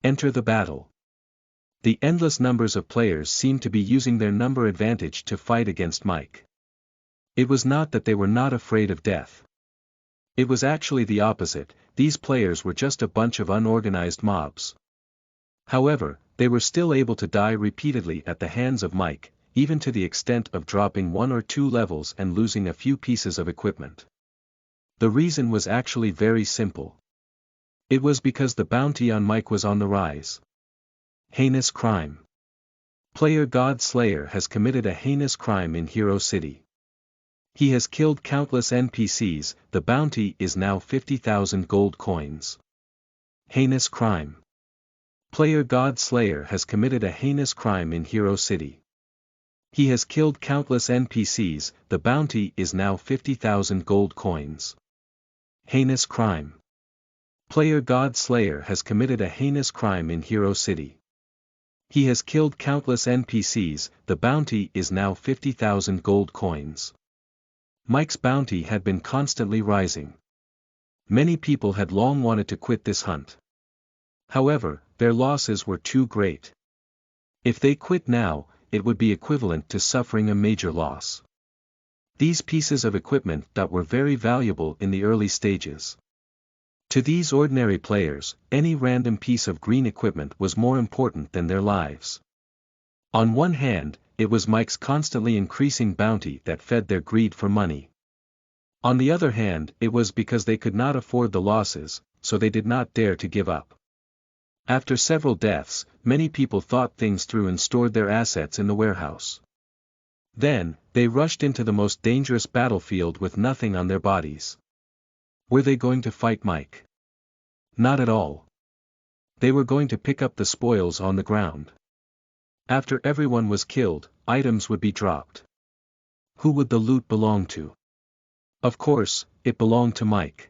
S1: enter the battle. The endless numbers of players seemed to be using their number advantage to fight against Mike. It was not that they were not afraid of death. It was actually the opposite, these players were just a bunch of unorganized mobs. However, they were still able to die repeatedly at the hands of Mike, even to the extent of dropping 1 or 2 levels and losing a few pieces of equipment. The reason was actually very simple. It was because the bounty on Mike was on the rise. Heinous crime. Player God Slayer has committed a heinous crime in Hero City. He has killed countless NPCs, the bounty is now 50,000 gold coins. Heinous crime. Player God Slayer has committed a heinous crime in Hero City. He has killed countless NPCs, the bounty is now 50,000 gold coins. Heinous crime. Player God Slayer has committed a heinous crime in Hero City. He has killed countless NPCs, the bounty is now 50,000 gold coins. Mike's bounty had been constantly rising. Many people had long wanted to quit this hunt. However, their losses were too great. If they quit now, it would be equivalent to suffering a major loss. These pieces of equipment that were very valuable in the early stages. To these ordinary players, any random piece of green equipment was more important than their lives. On one hand, it was Mike's constantly increasing bounty that fed their greed for money. On the other hand, it was because they could not afford the losses, so they did not dare to give up. After several deaths, many people thought things through and stored their assets in the warehouse. Then, they rushed into the most dangerous battlefield with nothing on their bodies. Were they going to fight Mike? Not at all. They were going to pick up the spoils on the ground. After everyone was killed, items would be dropped. Who would the loot belong to? Of course, it belonged to Mike.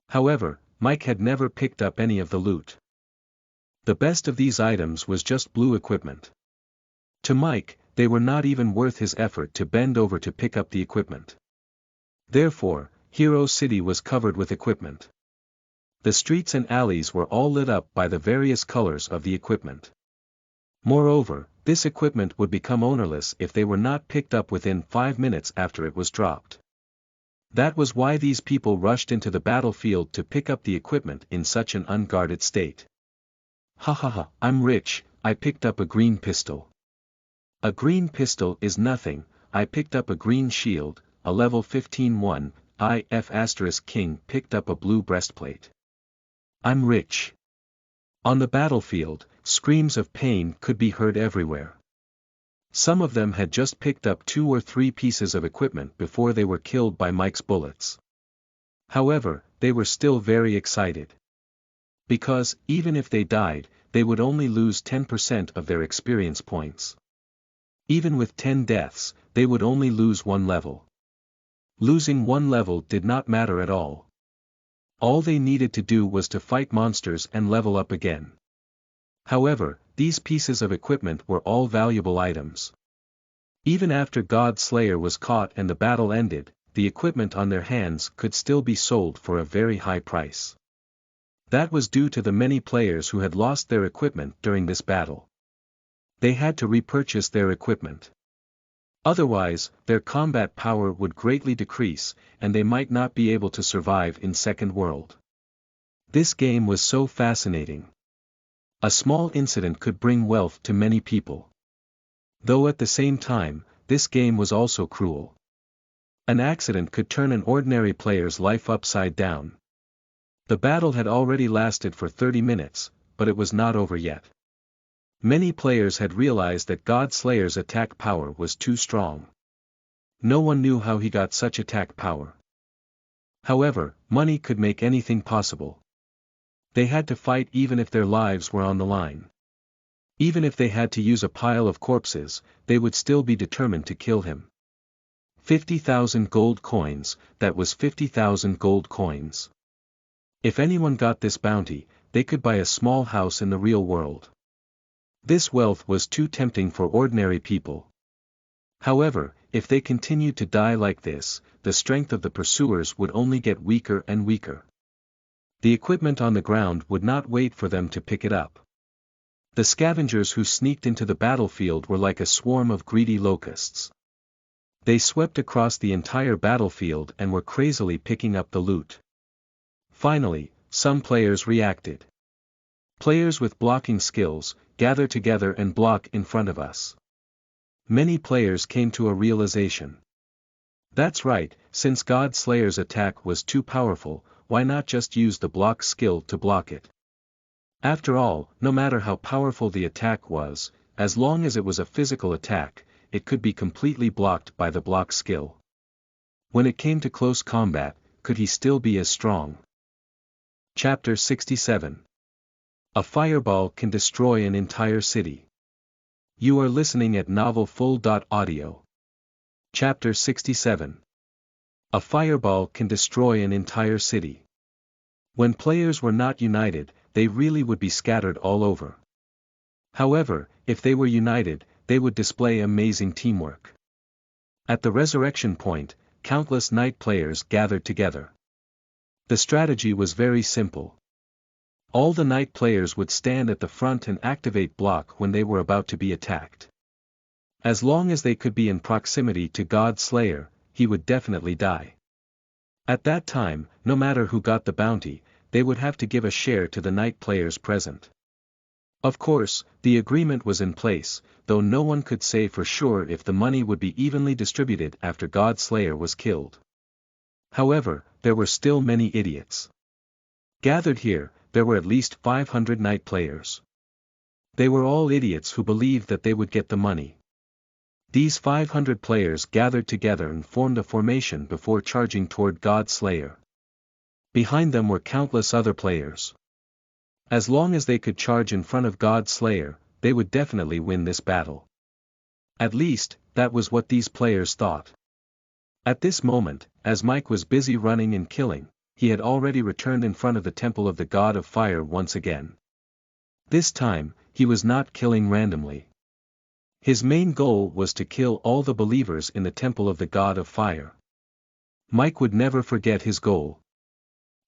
S1: However, Mike had never picked up any of the loot. The best of these items was just blue equipment. To Mike, they were not even worth his effort to bend over to pick up the equipment. Therefore, Hero City was covered with equipment. The streets and alleys were all lit up by the various colors of the equipment. Moreover, this equipment would become ownerless if they were not picked up within 5 minutes after it was dropped. That was why these people rushed into the battlefield to pick up the equipment in such an unguarded state. Ha ha ha, I'm rich, I picked up a green pistol. A green pistol is nothing, I picked up a green shield, a level 15-1, IF** King picked up a blue breastplate. I'm rich. On the battlefield, screams of pain could be heard everywhere. Some of them had just picked up 2 or 3 pieces of equipment before they were killed by Mike's bullets. However, they were still very excited. Because, even if they died, they would only lose 10% of their experience points. Even with 10 deaths, they would only lose 1 level. Losing 1 level did not matter at all. All they needed to do was to fight monsters and level up again. However, these pieces of equipment were all valuable items. Even after God Slayer was caught and the battle ended, the equipment on their hands could still be sold for a very high price. That was due to the many players who had lost their equipment during this battle. They had to repurchase their equipment. Otherwise, their combat power would greatly decrease, and they might not be able to survive in Second World. This game was so fascinating. A small incident could bring wealth to many people. Though at the same time, this game was also cruel. An accident could turn an ordinary player's life upside down. The battle had already lasted for 30 minutes, but it was not over yet. Many players had realized that God Slayer's attack power was too strong. No one knew how he got such attack power. However, money could make anything possible. They had to fight even if their lives were on the line. Even if they had to use a pile of corpses, they would still be determined to kill him. 50,000 gold coins, that was 50,000 gold coins. If anyone got this bounty, they could buy a small house in the real world. This wealth was too tempting for ordinary people. However, if they continued to die like this, the strength of the pursuers would only get weaker and weaker. The equipment on the ground would not wait for them to pick it up. The scavengers who sneaked into the battlefield were like a swarm of greedy locusts. They swept across the entire battlefield and were crazily picking up the loot. Finally, some players reacted. Players with blocking skills, gather together and block in front of us. Many players came to a realization. That's right, since God Slayer's attack was too powerful, why not just use the block skill to block it? After all, no matter how powerful the attack was, as long as it was a physical attack, it could be completely blocked by the block skill. When it came to close combat, could he still be as strong? Chapter 67. A fireball can destroy an entire city. You are listening at novelfull.audio. Chapter 67. A fireball can destroy an entire city. When players were not united, they really would be scattered all over. However, if they were united, they would display amazing teamwork. At the resurrection point, countless night players gathered together. The strategy was very simple. All the night players would stand at the front and activate block when they were about to be attacked. As long as they could be in proximity to God Slayer, he would definitely die. At that time, no matter who got the bounty, they would have to give a share to the night players present. Of course, the agreement was in place, though no one could say for sure if the money would be evenly distributed after God Slayer was killed. However, there were still many idiots. Gathered here, there were at least 500 night players. They were all idiots who believed that they would get the money. These 500 players gathered together and formed a formation before charging toward God Slayer. Behind them were countless other players. As long as they could charge in front of God Slayer, they would definitely win this battle. At least, that was what these players thought. At this moment, as Mike was busy running and killing, he had already returned in front of the temple of the God of Fire once again. This time, he was not killing randomly. His main goal was to kill all the believers in the temple of the God of Fire. Mike would never forget his goal.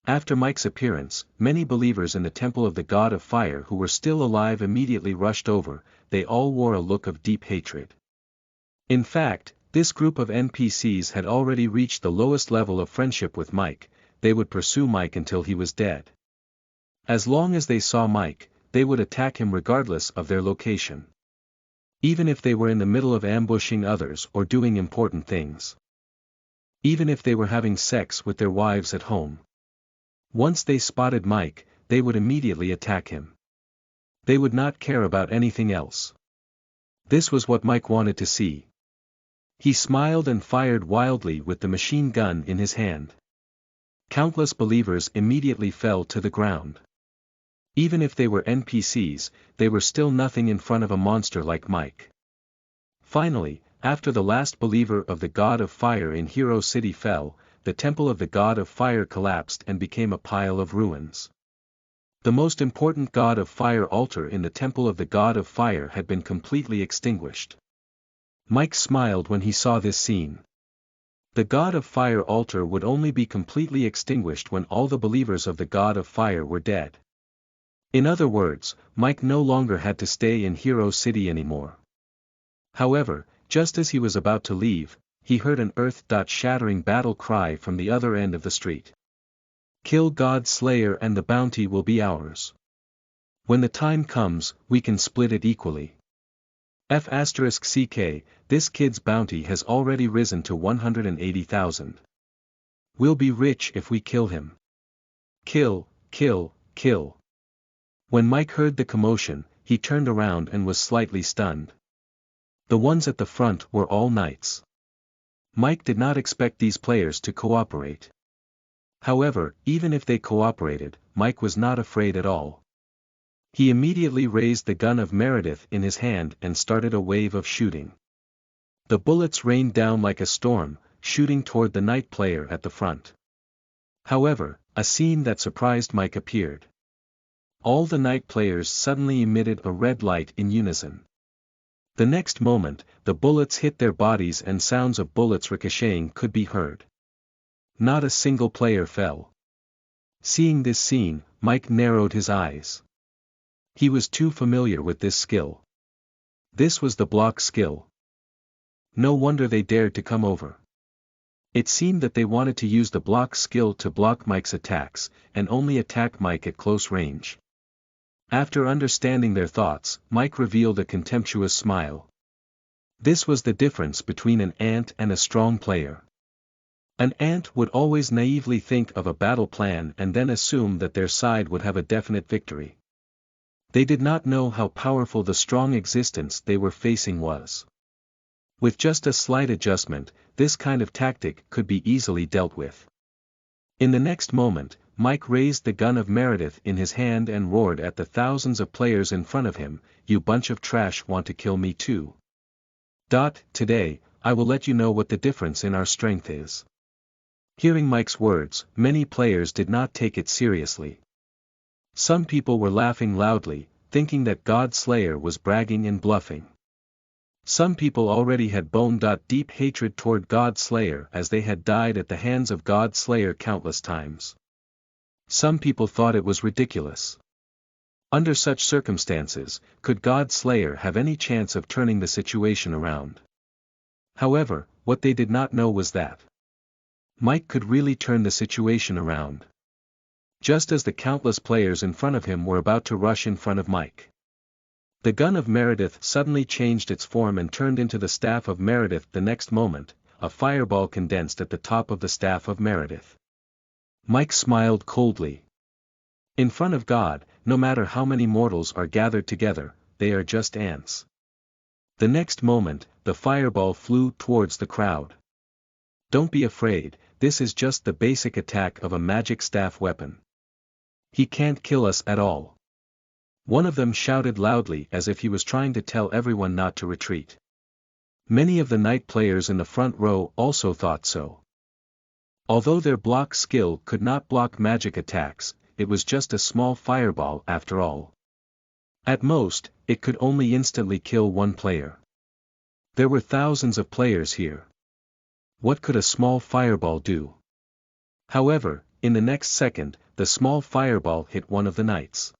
S1: After Mike's appearance, many believers in the temple of the God of Fire who were still alive immediately rushed over. They all wore a look of deep hatred. In fact, this group of NPCs had already reached the lowest level of friendship with Mike. They would pursue Mike until he was dead. As long as they saw Mike, they would attack him regardless of their location. Even if they were in the middle of ambushing others or doing important things. Even if they were having sex with their wives at home. Once they spotted Mike, they would immediately attack him. They would not care about anything else. This was what Mike wanted to see. He smiled and fired wildly with the machine gun in his hand. Countless believers immediately fell to the ground. Even if they were NPCs, they were still nothing in front of a monster like Mike. Finally, after the last believer of the God of Fire in Hero City fell, the temple of the God of Fire collapsed and became a pile of ruins. The most important God of Fire altar in the temple of the God of Fire had been completely extinguished. Mike smiled when he saw this scene. The God of Fire altar would only be completely extinguished when all the believers of the God of Fire were dead. In other words, Mike no longer had to stay in Hero City anymore. However, just as he was about to leave, he heard an earth-shattering battle cry from the other end of the street. Kill God Slayer and the bounty will be ours. When the time comes, we can split it equally. F***ck, this kid's bounty has already risen to 180,000. We'll be rich if we kill him. Kill, kill, kill. When Mike heard the commotion, he turned around and was slightly stunned. The ones at the front were all knights. Mike did not expect these players to cooperate. However, even if they cooperated, Mike was not afraid at all. He immediately raised the gun of Meredith in his hand and started a wave of shooting. The bullets rained down like a storm, shooting toward the knight player at the front. However, a scene that surprised Mike appeared. All the knight players suddenly emitted a red light in unison. The next moment, the bullets hit their bodies and sounds of bullets ricocheting could be heard. Not a single player fell. Seeing this scene, Mike narrowed his eyes. He was too familiar with this skill. This was the block skill. No wonder they dared to come over. It seemed that they wanted to use the block skill to block Mike's attacks, and only attack Mike at close range. After understanding their thoughts, Mike revealed a contemptuous smile. This was the difference between an ant and a strong player. An ant would always naively think of a battle plan and then assume that their side would have a definite victory. They did not know how powerful the strong existence they were facing was. With just a slight adjustment, this kind of tactic could be easily dealt with. In the next moment, Mike raised the gun of Meredith in his hand and roared at the thousands of players in front of him, "You bunch of trash want to kill me too. Today, I will let you know what the difference in our strength is." Hearing Mike's words, many players did not take it seriously. Some people were laughing loudly, thinking that God Slayer was bragging and bluffing. Some people already had bone-deep hatred toward God Slayer as they had died at the hands of God Slayer countless times. Some people thought it was ridiculous. Under such circumstances, could God Slayer have any chance of turning the situation around? However, what they did not know was that Mike could really turn the situation around. Just as the countless players in front of him were about to rush in front of Mike, the gun of Meredith suddenly changed its form and turned into the staff of Meredith. The next moment, a fireball condensed at the top of the staff of Meredith. Mike smiled coldly. In front of God, no matter how many mortals are gathered together, they are just ants. The next moment, the fireball flew towards the crowd. Don't be afraid, this is just the basic attack of a magic staff weapon. He can't kill us at all. One of them shouted loudly as if he was trying to tell everyone not to retreat. Many of the night players in the front row also thought so. Although their block skill could not block magic attacks, it was just a small fireball after all. At most, it could only instantly kill one player. There were thousands of players here. What could a small fireball do? However, in the next second, the small fireball hit one of the knights.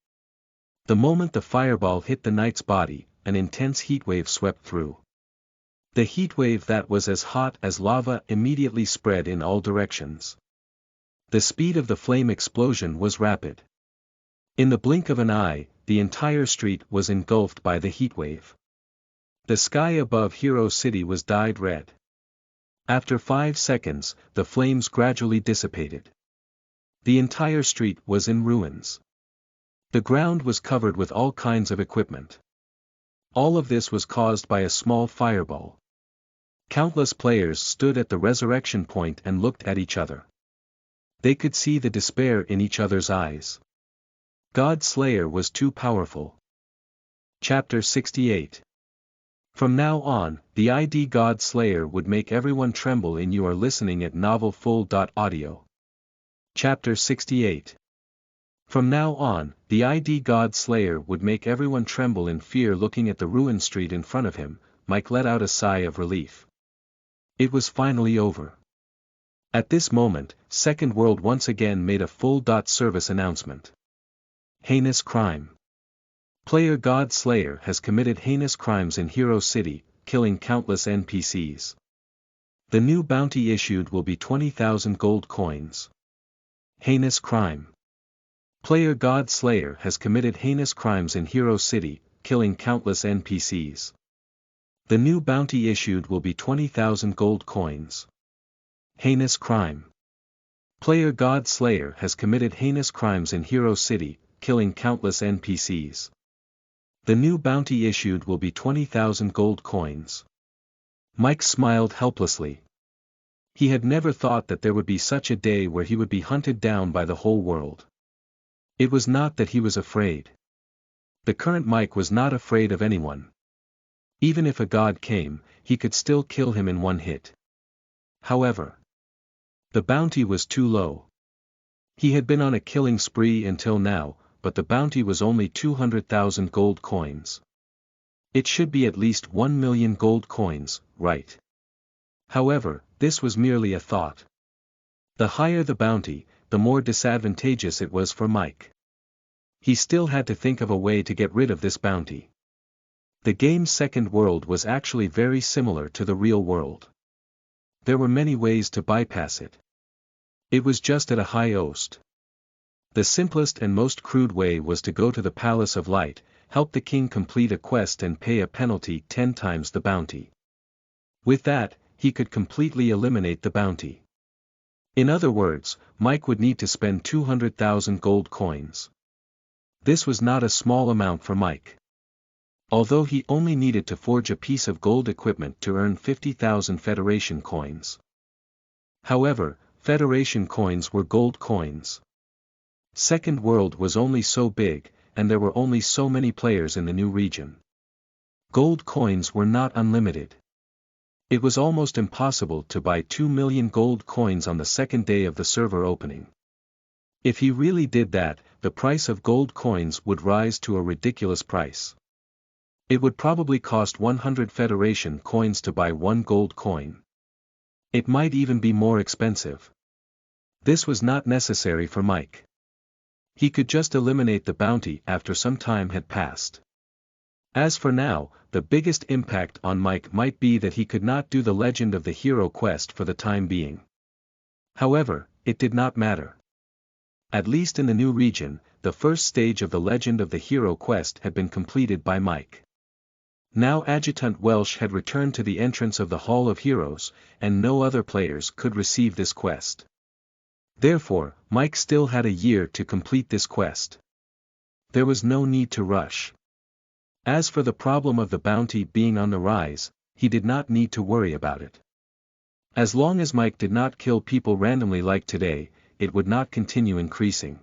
S1: The moment the fireball hit the knight's body, an intense heatwave swept through. The heatwave that was as hot as lava immediately spread in all directions. The speed of the flame explosion was rapid. In the blink of an eye, the entire street was engulfed by the heatwave. The sky above Hero City was dyed red. After 5 seconds, the flames gradually dissipated. The entire street was in ruins. The ground was covered with all kinds of equipment. All of this was caused by a small fireball. Countless players stood at the resurrection point and looked at each other. They could see the despair in each other's eyes. God Slayer was too powerful. Chapter 68. From now on, the ID God Slayer would make everyone tremble. In You are listening at novelfull.audio. Chapter 68. From now on, the ID God Slayer would make everyone tremble in fear. Looking at the ruined street in front of him, Mike let out a sigh of relief. It was finally over. At this moment, Second World once again made a full service announcement. Heinous crime. Player God Slayer has committed heinous crimes in Hero City, killing countless NPCs. The new bounty issued will be 20,000 gold coins. Heinous crime. Player God Slayer has committed heinous crimes in Hero City, killing countless NPCs. The new bounty issued will be 20,000 gold coins. Heinous crime. Player God Slayer has committed heinous crimes in Hero City, killing countless NPCs. The new bounty issued will be 20,000 gold coins. Mike smiled helplessly. He had never thought that there would be such a day where he would be hunted down by the whole world. It was not that he was afraid. The current Mike was not afraid of anyone. Even if a god came, he could still kill him in one hit. However, the bounty was too low. He had been on a killing spree until now, but the bounty was only 200,000 gold coins. It should be at least 1 million gold coins, right? However, this was merely a thought. The higher the bounty, the more disadvantageous it was for Mike. He still had to think of a way to get rid of this bounty. The game's Second World was actually very similar to the real world. There were many ways to bypass it. It was just at a high oast. The simplest and most crude way was to go to the Palace of Light, help the king complete a quest and pay a penalty 10 times the bounty. With that, he could completely eliminate the bounty. In other words, Mike would need to spend 200,000 gold coins. This was not a small amount for Mike. Although he only needed to forge a piece of gold equipment to earn 50,000 Federation coins. However, Federation coins were gold coins. Second World was only so big, and there were only so many players in the new region. Gold coins were not unlimited. It was almost impossible to buy 2 million gold coins on the second day of the server opening. If he really did that, the price of gold coins would rise to a ridiculous price. It would probably cost 100 Federation coins to buy 1 gold coin. It might even be more expensive. This was not necessary for Mike. He could just eliminate the bounty after some time had passed. As for now, the biggest impact on Mike might be that he could not do the Legend of the Hero quest for the time being. However, it did not matter. At least in the new region, the first stage of the Legend of the Hero quest had been completed by Mike. Now Adjutant Welsh had returned to the entrance of the Hall of Heroes, and no other players could receive this quest. Therefore, Mike still had a year to complete this quest. There was no need to rush. As for the problem of the bounty being on the rise, he did not need to worry about it. As long as Mike did not kill people randomly like today, it would not continue increasing.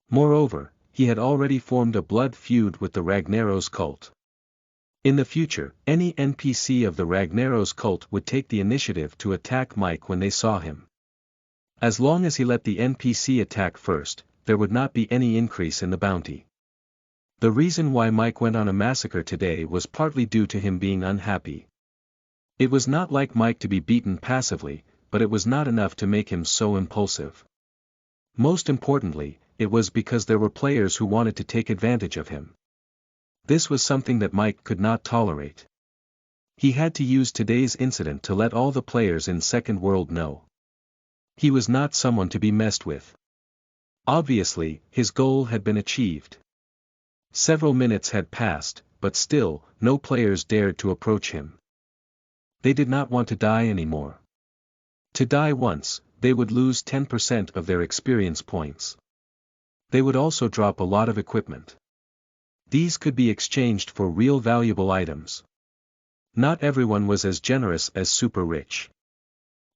S1: Moreover, he had already formed a blood feud with the Ragnaros cult. In the future, any NPC of the Ragnaros cult would take the initiative to attack Mike when they saw him. As long as he let the NPC attack first, there would not be any increase in the bounty. The reason why Mike went on a massacre today was partly due to him being unhappy. It was not like Mike to be beaten passively, but it was not enough to make him so impulsive. Most importantly, it was because there were players who wanted to take advantage of him. This was something that Mike could not tolerate. He had to use today's incident to let all the players in Second World know. He was not someone to be messed with. Obviously, his goal had been achieved. Several minutes had passed, but still, no players dared to approach him. They did not want to die anymore. To die once, they would lose 10% of their experience points. They would also drop a lot of equipment. These could be exchanged for real valuable items. Not everyone was as generous as Super Rich.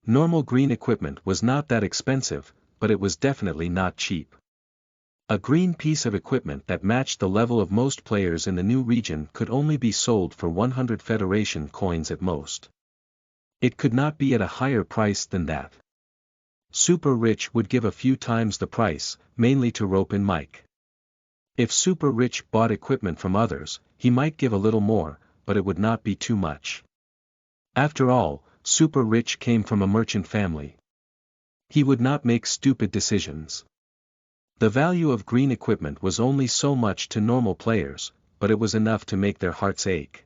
S1: Normal green equipment was not that expensive, but it was definitely not cheap. A green piece of equipment that matched the level of most players in the new region could only be sold for 100 Federation coins at most. It could not be at a higher price than that. Super Rich would give a few times the price, mainly to rope in Mike. If Super Rich bought equipment from others, he might give a little more, but it would not be too much. After all, Super Rich came from a merchant family. He would not make stupid decisions. The value of green equipment was only so much to normal players, but it was enough to make their hearts ache.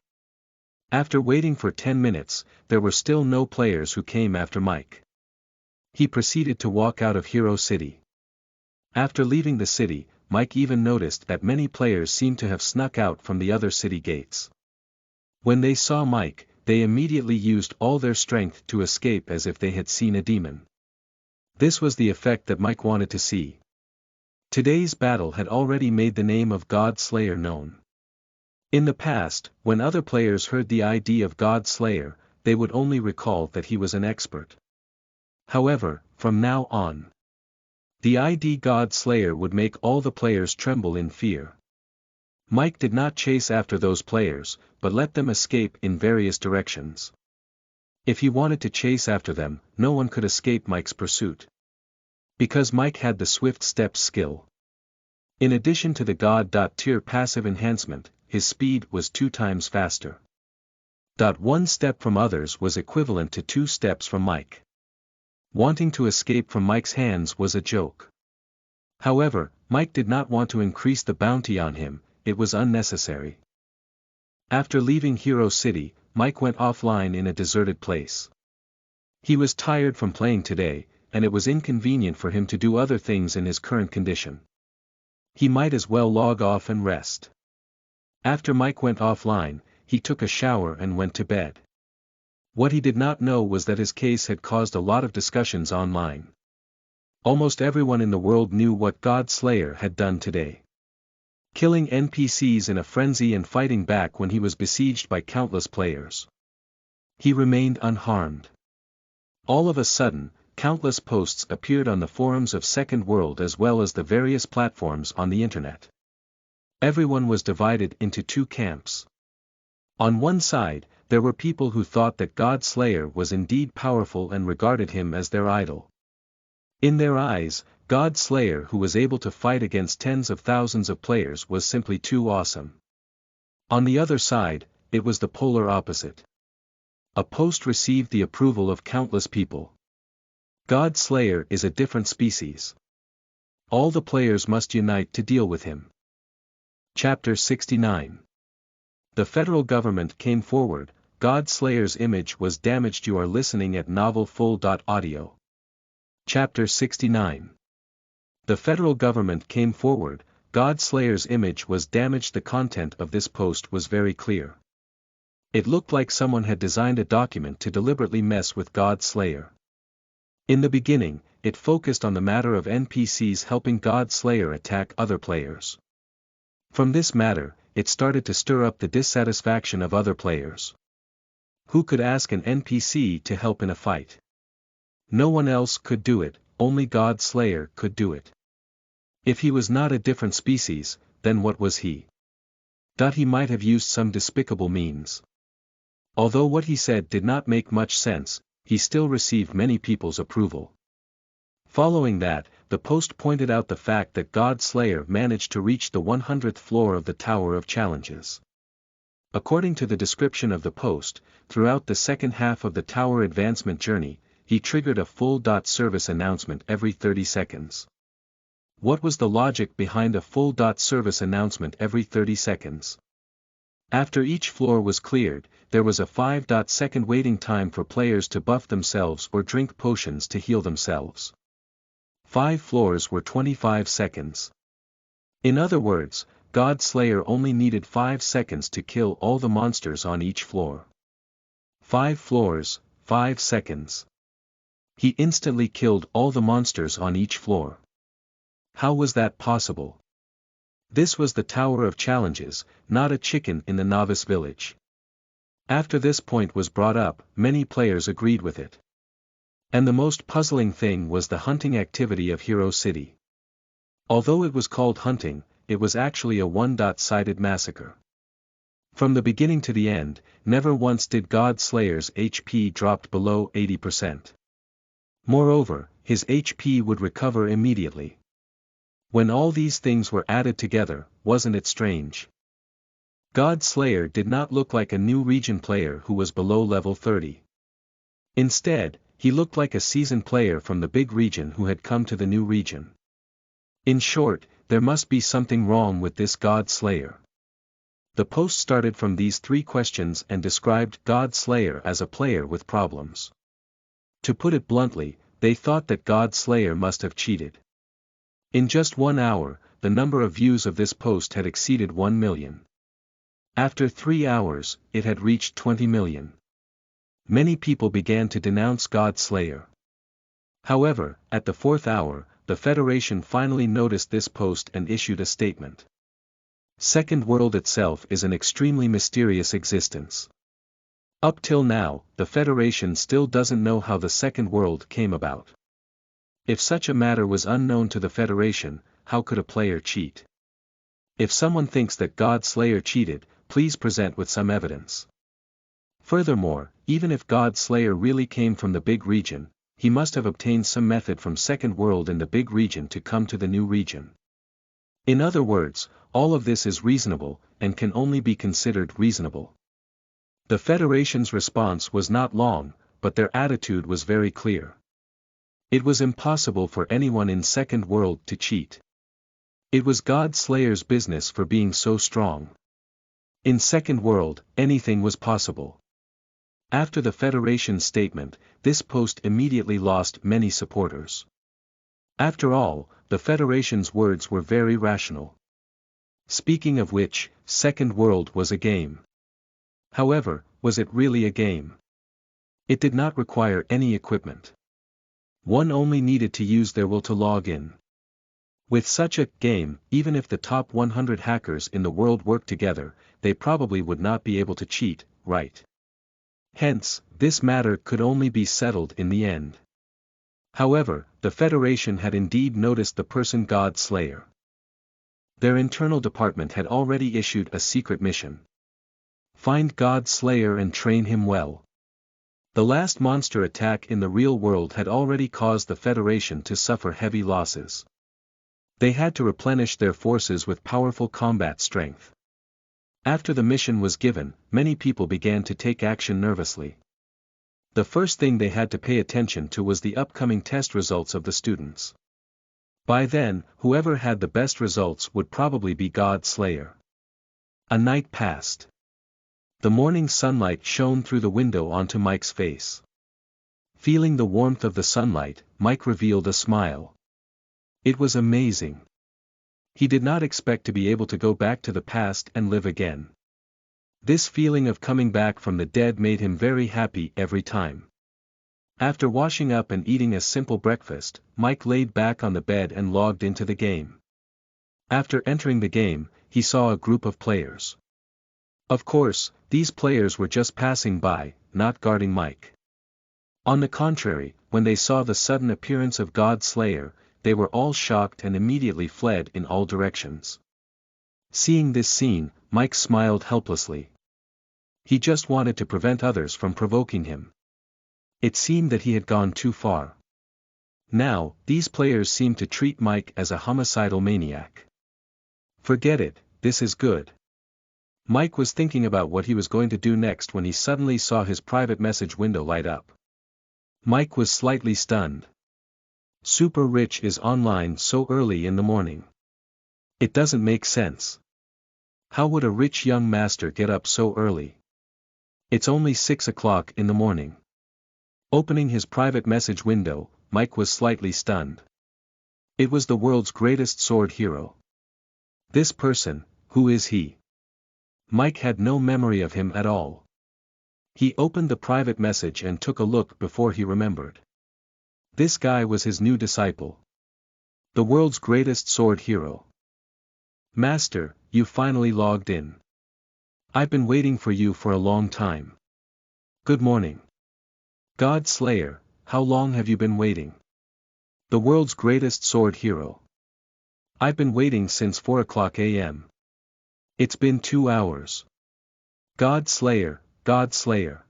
S1: After waiting for 10 minutes, there were still no players who came after Mike. He proceeded to walk out of Hero City. After leaving the city, Mike even noticed that many players seemed to have snuck out from the other city gates. When they saw Mike, they immediately used all their strength to escape as if they had seen a demon. This was the effect that Mike wanted to see. Today's battle had already made the name of God Slayer known. In the past, when other players heard the ID of God Slayer, they would only recall that he was an expert. However, from now on, the ID God Slayer would make all the players tremble in fear. Mike did not chase after those players, but let them escape in various directions. If he wanted to chase after them, no one could escape Mike's pursuit. Because Mike had the swift steps skill. In addition to the God.tier passive enhancement, his speed was 2 times faster. 1 step from others was equivalent to 2 steps from Mike. Wanting to escape from Mike's hands was a joke. However, Mike did not want to increase the bounty on him, it was unnecessary. After leaving Hero City, Mike went offline in a deserted place. He was tired from playing today, and it was inconvenient for him to do other things in his current condition. He might as well log off and rest. After Mike went offline, he took a shower and went to bed. What he did not know was that his case had caused a lot of discussions online. Almost everyone in the world knew what God Slayer had done today. Killing NPCs in a frenzy and fighting back when he was besieged by countless players. He remained unharmed. All of a sudden, countless posts appeared on the forums of Second World as well as the various platforms on the internet. Everyone was divided into 2 camps. On one side, there were people who thought that God Slayer was indeed powerful and regarded him as their idol. In their eyes, God Slayer who was able to fight against tens of thousands of players was simply too awesome. On the other side, it was the polar opposite. A post received the approval of countless people. God Slayer is a different species. All the players must unite to deal with him. Chapter 69. The federal government came forward. God Slayer's image was damaged. You are listening at novelfull.audio. Chapter 69. The federal government came forward. God Slayer's image was damaged. The content of this post was very clear. It looked like someone had designed a document to deliberately mess with God Slayer. In the beginning, it focused on the matter of NPCs helping God Slayer attack other players. From this matter, it started to stir up the dissatisfaction of other players. Who could ask an NPC to help in a fight? No one else could do it, only God Slayer could do it. If he was not a different species, then what was he? He might have used some despicable means. Although what he said did not make much sense, he still received many people's approval. Following that, the post pointed out the fact that God Slayer managed to reach the 100th floor of the Tower of Challenges. According to the description of the post, throughout the second half of the tower advancement journey, he triggered a full service announcement every 30 seconds. What was the logic behind a full service announcement every 30 seconds? After each floor was cleared, there was a 5-second waiting time for players to buff themselves or drink potions to heal themselves. 5 floors were 25 seconds. In other words, God Slayer only needed 5 seconds to kill all the monsters on each floor. 5 floors, 5 seconds. He instantly killed all the monsters on each floor. How was that possible? This was the Tower of Challenges, not a chicken in the novice village. After this point was brought up, many players agreed with it. And the most puzzling thing was the hunting activity of Hero City. Although it was called hunting, it was actually a one-sided massacre. From the beginning to the end, never once did God Slayer's HP drop below 80%. Moreover, his HP would recover immediately. When all these things were added together, wasn't it strange? God Slayer did not look like a new region player who was below level 30. Instead, he looked like a seasoned player from the big region who had come to the new region. In short, there must be something wrong with this God Slayer. The post started from these 3 questions and described God Slayer as a player with problems. To put it bluntly, they thought that God Slayer must have cheated. In just 1 hour, the number of views of this post had exceeded 1 million. After 3 hours, it had reached 20 million. Many people began to denounce God Slayer. However, at the 4th hour, the Federation finally noticed this post and issued a statement. Second World itself is an extremely mysterious existence. Up till now, the Federation still doesn't know how the Second World came about. If such a matter was unknown to the Federation, how could a player cheat? If someone thinks that God Slayer cheated, please present with some evidence. Furthermore, even if God Slayer really came from the big region, he must have obtained some method from Second World in the big region to come to the new region. In other words, all of this is reasonable, and can only be considered reasonable. The Federation's response was not long, but their attitude was very clear. It was impossible for anyone in Second World to cheat. It was God Slayer's business for being so strong. In Second World, anything was possible. After the Federation's statement, this post immediately lost many supporters. After all, the Federation's words were very rational. Speaking of which, Second World was a game. However, was it really a game? It did not require any equipment. One only needed to use their will to log in. With such a game, even if the top 100 hackers in the world worked together, they probably would not be able to cheat, right? Hence, this matter could only be settled in the end. However, the Federation had indeed noticed the person God Slayer. Their internal department had already issued a secret mission. Find God Slayer and train him well. The last monster attack in the real world had already caused the Federation to suffer heavy losses. They had to replenish their forces with powerful combat strength. After the mission was given, many people began to take action nervously. The first thing they had to pay attention to was the upcoming test results of the students. By then, whoever had the best results would probably be God Slayer. A night passed. The morning sunlight shone through the window onto Mike's face. Feeling the warmth of the sunlight, Mike revealed a smile. It was amazing. He did not expect to be able to go back to the past and live again. This feeling of coming back from the dead made him very happy every time. After washing up and eating a simple breakfast, Mike laid back on the bed and logged into the game. After entering the game, he saw a group of players. Of course, these players were just passing by, not guarding Mike. On the contrary, when they saw the sudden appearance of God Slayer, they were all shocked and immediately fled in all directions. Seeing this scene, Mike smiled helplessly. He just wanted to prevent others from provoking him. It seemed that he had gone too far. Now, these players seemed to treat Mike as a homicidal maniac. Forget it, this is good. Mike was thinking about what he was going to do next when he suddenly saw his private message window light up. Mike was slightly stunned. Super Rich is online so early in the morning. It doesn't make sense. How would a rich young master get up so early? It's only 6 o'clock in the morning. Opening his private message window, Mike was slightly stunned. It was the world's greatest sword hero. This person, who is he? Mike had no memory of him at all. He opened the private message and took a look before he remembered. This guy was his new disciple. The world's greatest sword hero. Master, you finally logged in. I've been waiting for you for a long time. Good morning. God Slayer, how long have you been waiting? The world's greatest sword hero. I've been waiting since 4 o'clock a.m. It's been 2 hours. God Slayer, God Slayer.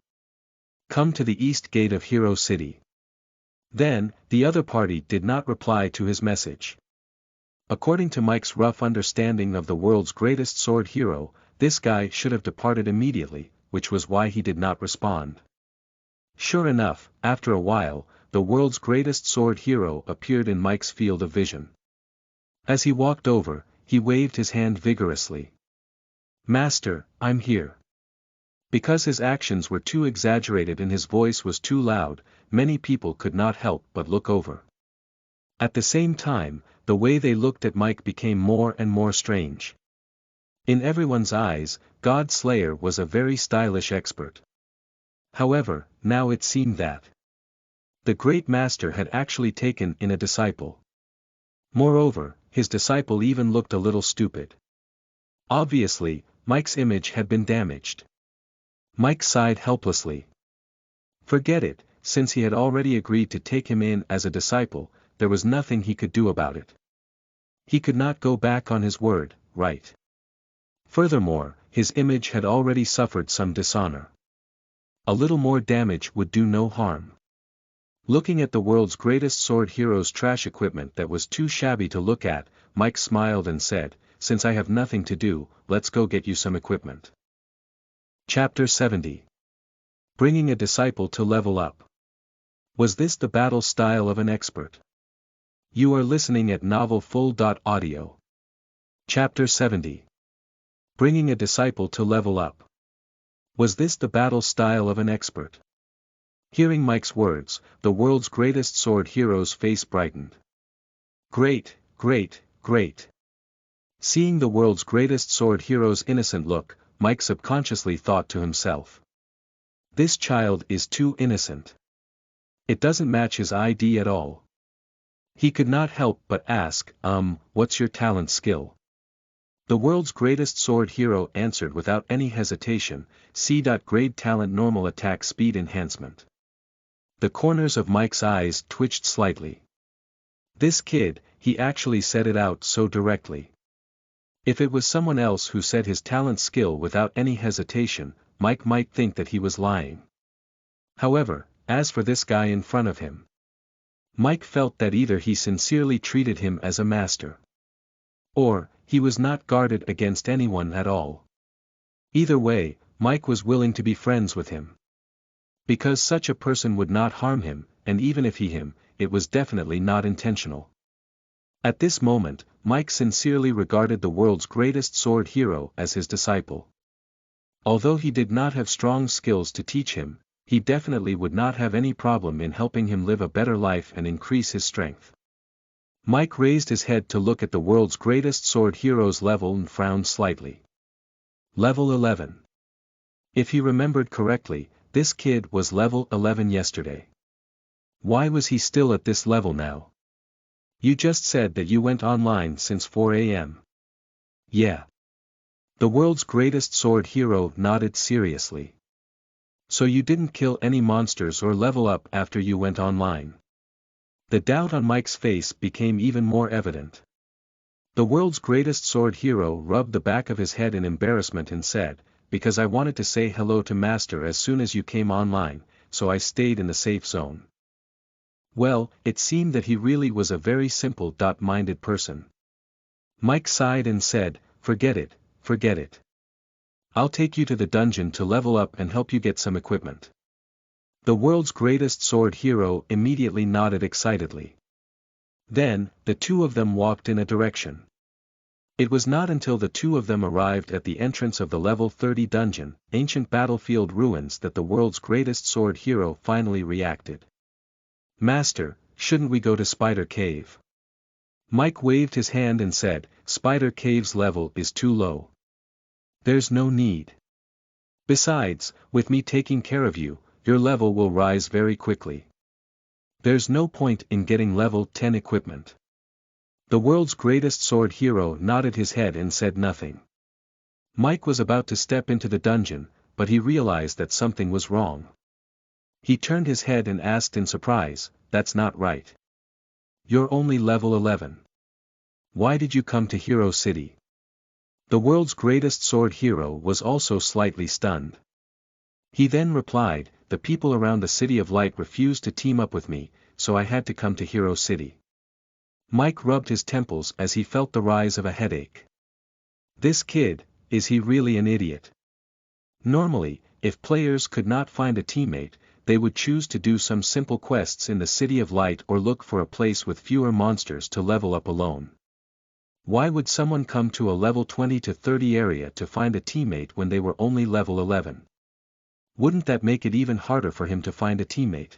S1: Come to the east gate of Hero City. Then, the other party did not reply to his message. According to Mike's rough understanding of the world's greatest sword hero, this guy should have departed immediately, which was why he did not respond. Sure enough, after a while, the world's greatest sword hero appeared in Mike's field of vision. As he walked over, he waved his hand vigorously. Master, I'm here. Because his actions were too exaggerated and his voice was too loud, many people could not help but look over. At the same time, the way they looked at Mike became more and more strange. In everyone's eyes, God Slayer was a very stylish expert. However, now it seemed that the great master had actually taken in a disciple. Moreover, his disciple even looked a little stupid. Obviously, Mike's image had been damaged. Mike sighed helplessly. Forget it, since he had already agreed to take him in as a disciple, there was nothing he could do about it. He could not go back on his word, right? Furthermore, his image had already suffered some dishonor. A little more damage would do no harm. Looking at the world's greatest sword hero's trash equipment that was too shabby to look at, Mike smiled and said, "Since I have nothing to do, let's go get you some equipment." Chapter 70. Bringing a disciple to level up. Was this the battle style of an expert? You are listening at novelfull.audio. Chapter 70. Bringing a disciple to level up. Was this the battle style of an expert? Hearing Mike's words, the world's greatest sword hero's face brightened. Great, great, great. Seeing the world's greatest sword hero's innocent look, Mike subconsciously thought to himself. This child is too innocent. It doesn't match his ID at all. He could not help but ask, what's your talent skill? The world's greatest sword hero answered without any hesitation, C.Grade talent normal attack speed enhancement. The corners of Mike's eyes twitched slightly. This kid, he actually said it out so directly. If it was someone else who said his talent skill without any hesitation, Mike might think that he was lying. However, as for this guy in front of him, Mike felt that either he sincerely treated him as a master, or he was not guarded against anyone at all. Either way, Mike was willing to be friends with him. Because such a person would not harm him, and even if he him, it was definitely not intentional. At this moment, Mike sincerely regarded the world's greatest sword hero as his disciple. Although he did not have strong skills to teach him, he definitely would not have any problem in helping him live a better life and increase his strength. Mike raised his head to look at the world's greatest sword hero's level and frowned slightly. Level 11. If he remembered correctly, this kid was level 11 yesterday. Why was he still at this level now? You just said that you went online since 4 a.m. Yeah. The world's greatest sword hero nodded seriously. So you didn't kill any monsters or level up after you went online? The doubt on Mike's face became even more evident. The world's greatest sword hero rubbed the back of his head in embarrassment and said, "Because I wanted to say hello to Master as soon as you came online, so I stayed in the safe zone." Well, it seemed that he really was a very simple-minded person. Mike sighed and said, forget it. I'll take you to the dungeon to level up and help you get some equipment." The world's greatest sword hero immediately nodded excitedly. Then, the two of them walked in a direction. It was not until the two of them arrived at the entrance of the level 30 dungeon, ancient battlefield ruins, that the world's greatest sword hero finally reacted. "Master, shouldn't we go to Spider Cave?" Mike waved his hand and said, "Spider Cave's level is too low. There's no need. Besides, with me taking care of you, your level will rise very quickly. There's no point in getting level 10 equipment." The world's greatest sword hero nodded his head and said nothing. Mike was about to step into the dungeon, but he realized that something was wrong. He turned his head and asked in surprise, "That's not right. You're only level 11. Why did you come to Hero City?" The world's greatest sword hero was also slightly stunned. He then replied, "The people around the City of Light refused to team up with me, so I had to come to Hero City." Mike rubbed his temples as he felt the rise of a headache. This kid, is he really an idiot? Normally, if players could not find a teammate, they would choose to do some simple quests in the City of Light or look for a place with fewer monsters to level up alone. Why would someone come to a level 20 to 30 area to find a teammate when they were only level 11? Wouldn't that make it even harder for him to find a teammate?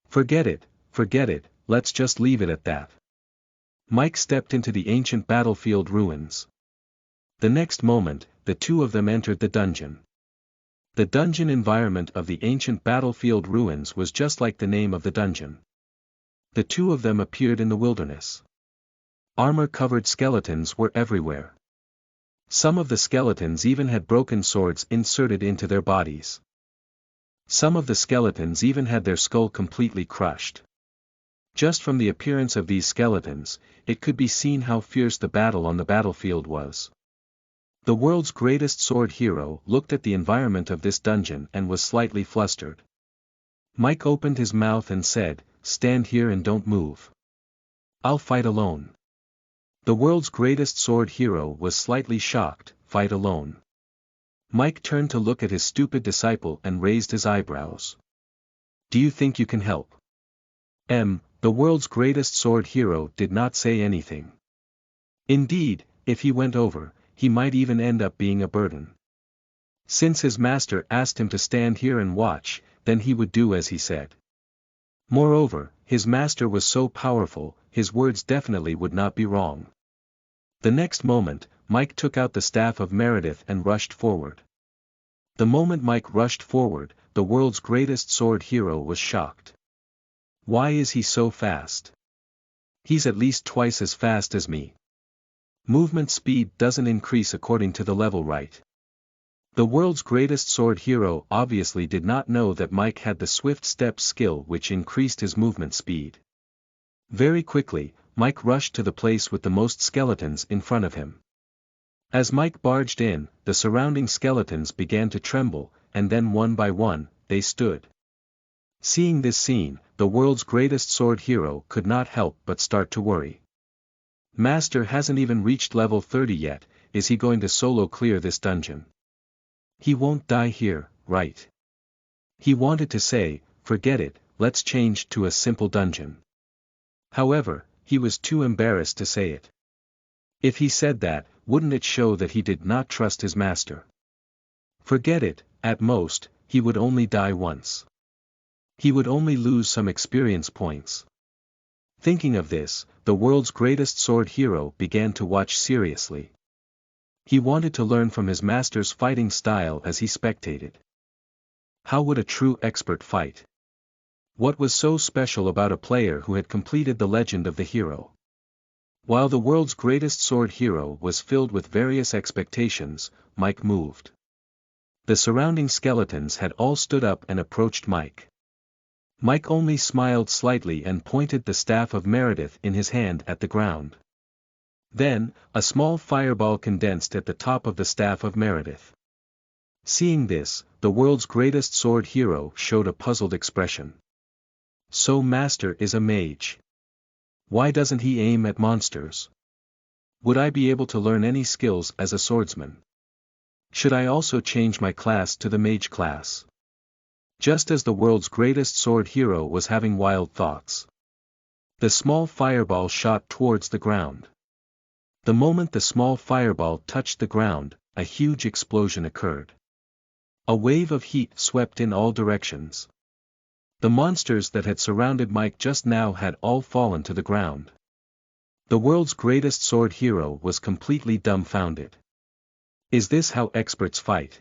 S1: Forget it, let's just leave it at that." Mike stepped into the ancient battlefield ruins. The next moment, the two of them entered the dungeon. The dungeon environment of the ancient battlefield ruins was just like the name of the dungeon. The two of them appeared in the wilderness. Armor-covered skeletons were everywhere. Some of the skeletons even had broken swords inserted into their bodies. Some of the skeletons even had their skull completely crushed. Just from the appearance of these skeletons, it could be seen how fierce the battle on the battlefield was. The world's greatest sword hero looked at the environment of this dungeon and was slightly flustered. Mike opened his mouth and said, "Stand here and don't move. I'll fight alone." The world's greatest sword hero was slightly shocked. Fight alone? Mike turned to look at his stupid disciple and raised his eyebrows. "Do you think you can help?" The world's greatest sword hero did not say anything. Indeed, if he went over, he might even end up being a burden. Since his master asked him to stand here and watch, then he would do as he said. Moreover, his master was so powerful, his words definitely would not be wrong. The next moment, Mike took out the staff of Meredith and rushed forward. The moment Mike rushed forward, the world's greatest sword hero was shocked. Why is he so fast? He's at least twice as fast as me. Movement speed doesn't increase according to the level, right? The world's greatest sword hero obviously did not know that Mike had the swift step skill which increased his movement speed. Very quickly, Mike rushed to the place with the most skeletons in front of him. As Mike barged in, the surrounding skeletons began to tremble, and then one by one, they stood. Seeing this scene, the world's greatest sword hero could not help but start to worry. Master hasn't even reached level 30 yet, is he going to solo clear this dungeon? He won't die here, right? He wanted to say, forget it, let's change to a simple dungeon. However, he was too embarrassed to say it. If he said that, wouldn't it show that he did not trust his master? Forget it, at most, he would only die once. He would only lose some experience points. Thinking of this, the world's greatest sword hero began to watch seriously. He wanted to learn from his master's fighting style as he spectated. How would a true expert fight? What was so special about a player who had completed the legend of the hero? While the world's greatest sword hero was filled with various expectations, Mike moved. The surrounding skeletons had all stood up and approached Mike. Mike only smiled slightly and pointed the staff of Meredith in his hand at the ground. Then, a small fireball condensed at the top of the staff of Meredith. Seeing this, the world's greatest sword hero showed a puzzled expression. So Master is a mage. Why doesn't he aim at monsters? Would I be able to learn any skills as a swordsman? Should I also change my class to the mage class? Just as the world's greatest sword hero was having wild thoughts, the small fireball shot towards the ground. The moment the small fireball touched the ground, a huge explosion occurred. A wave of heat swept in all directions. The monsters that had surrounded Mike just now had all fallen to the ground. The world's greatest sword hero was completely dumbfounded. Is this how experts fight?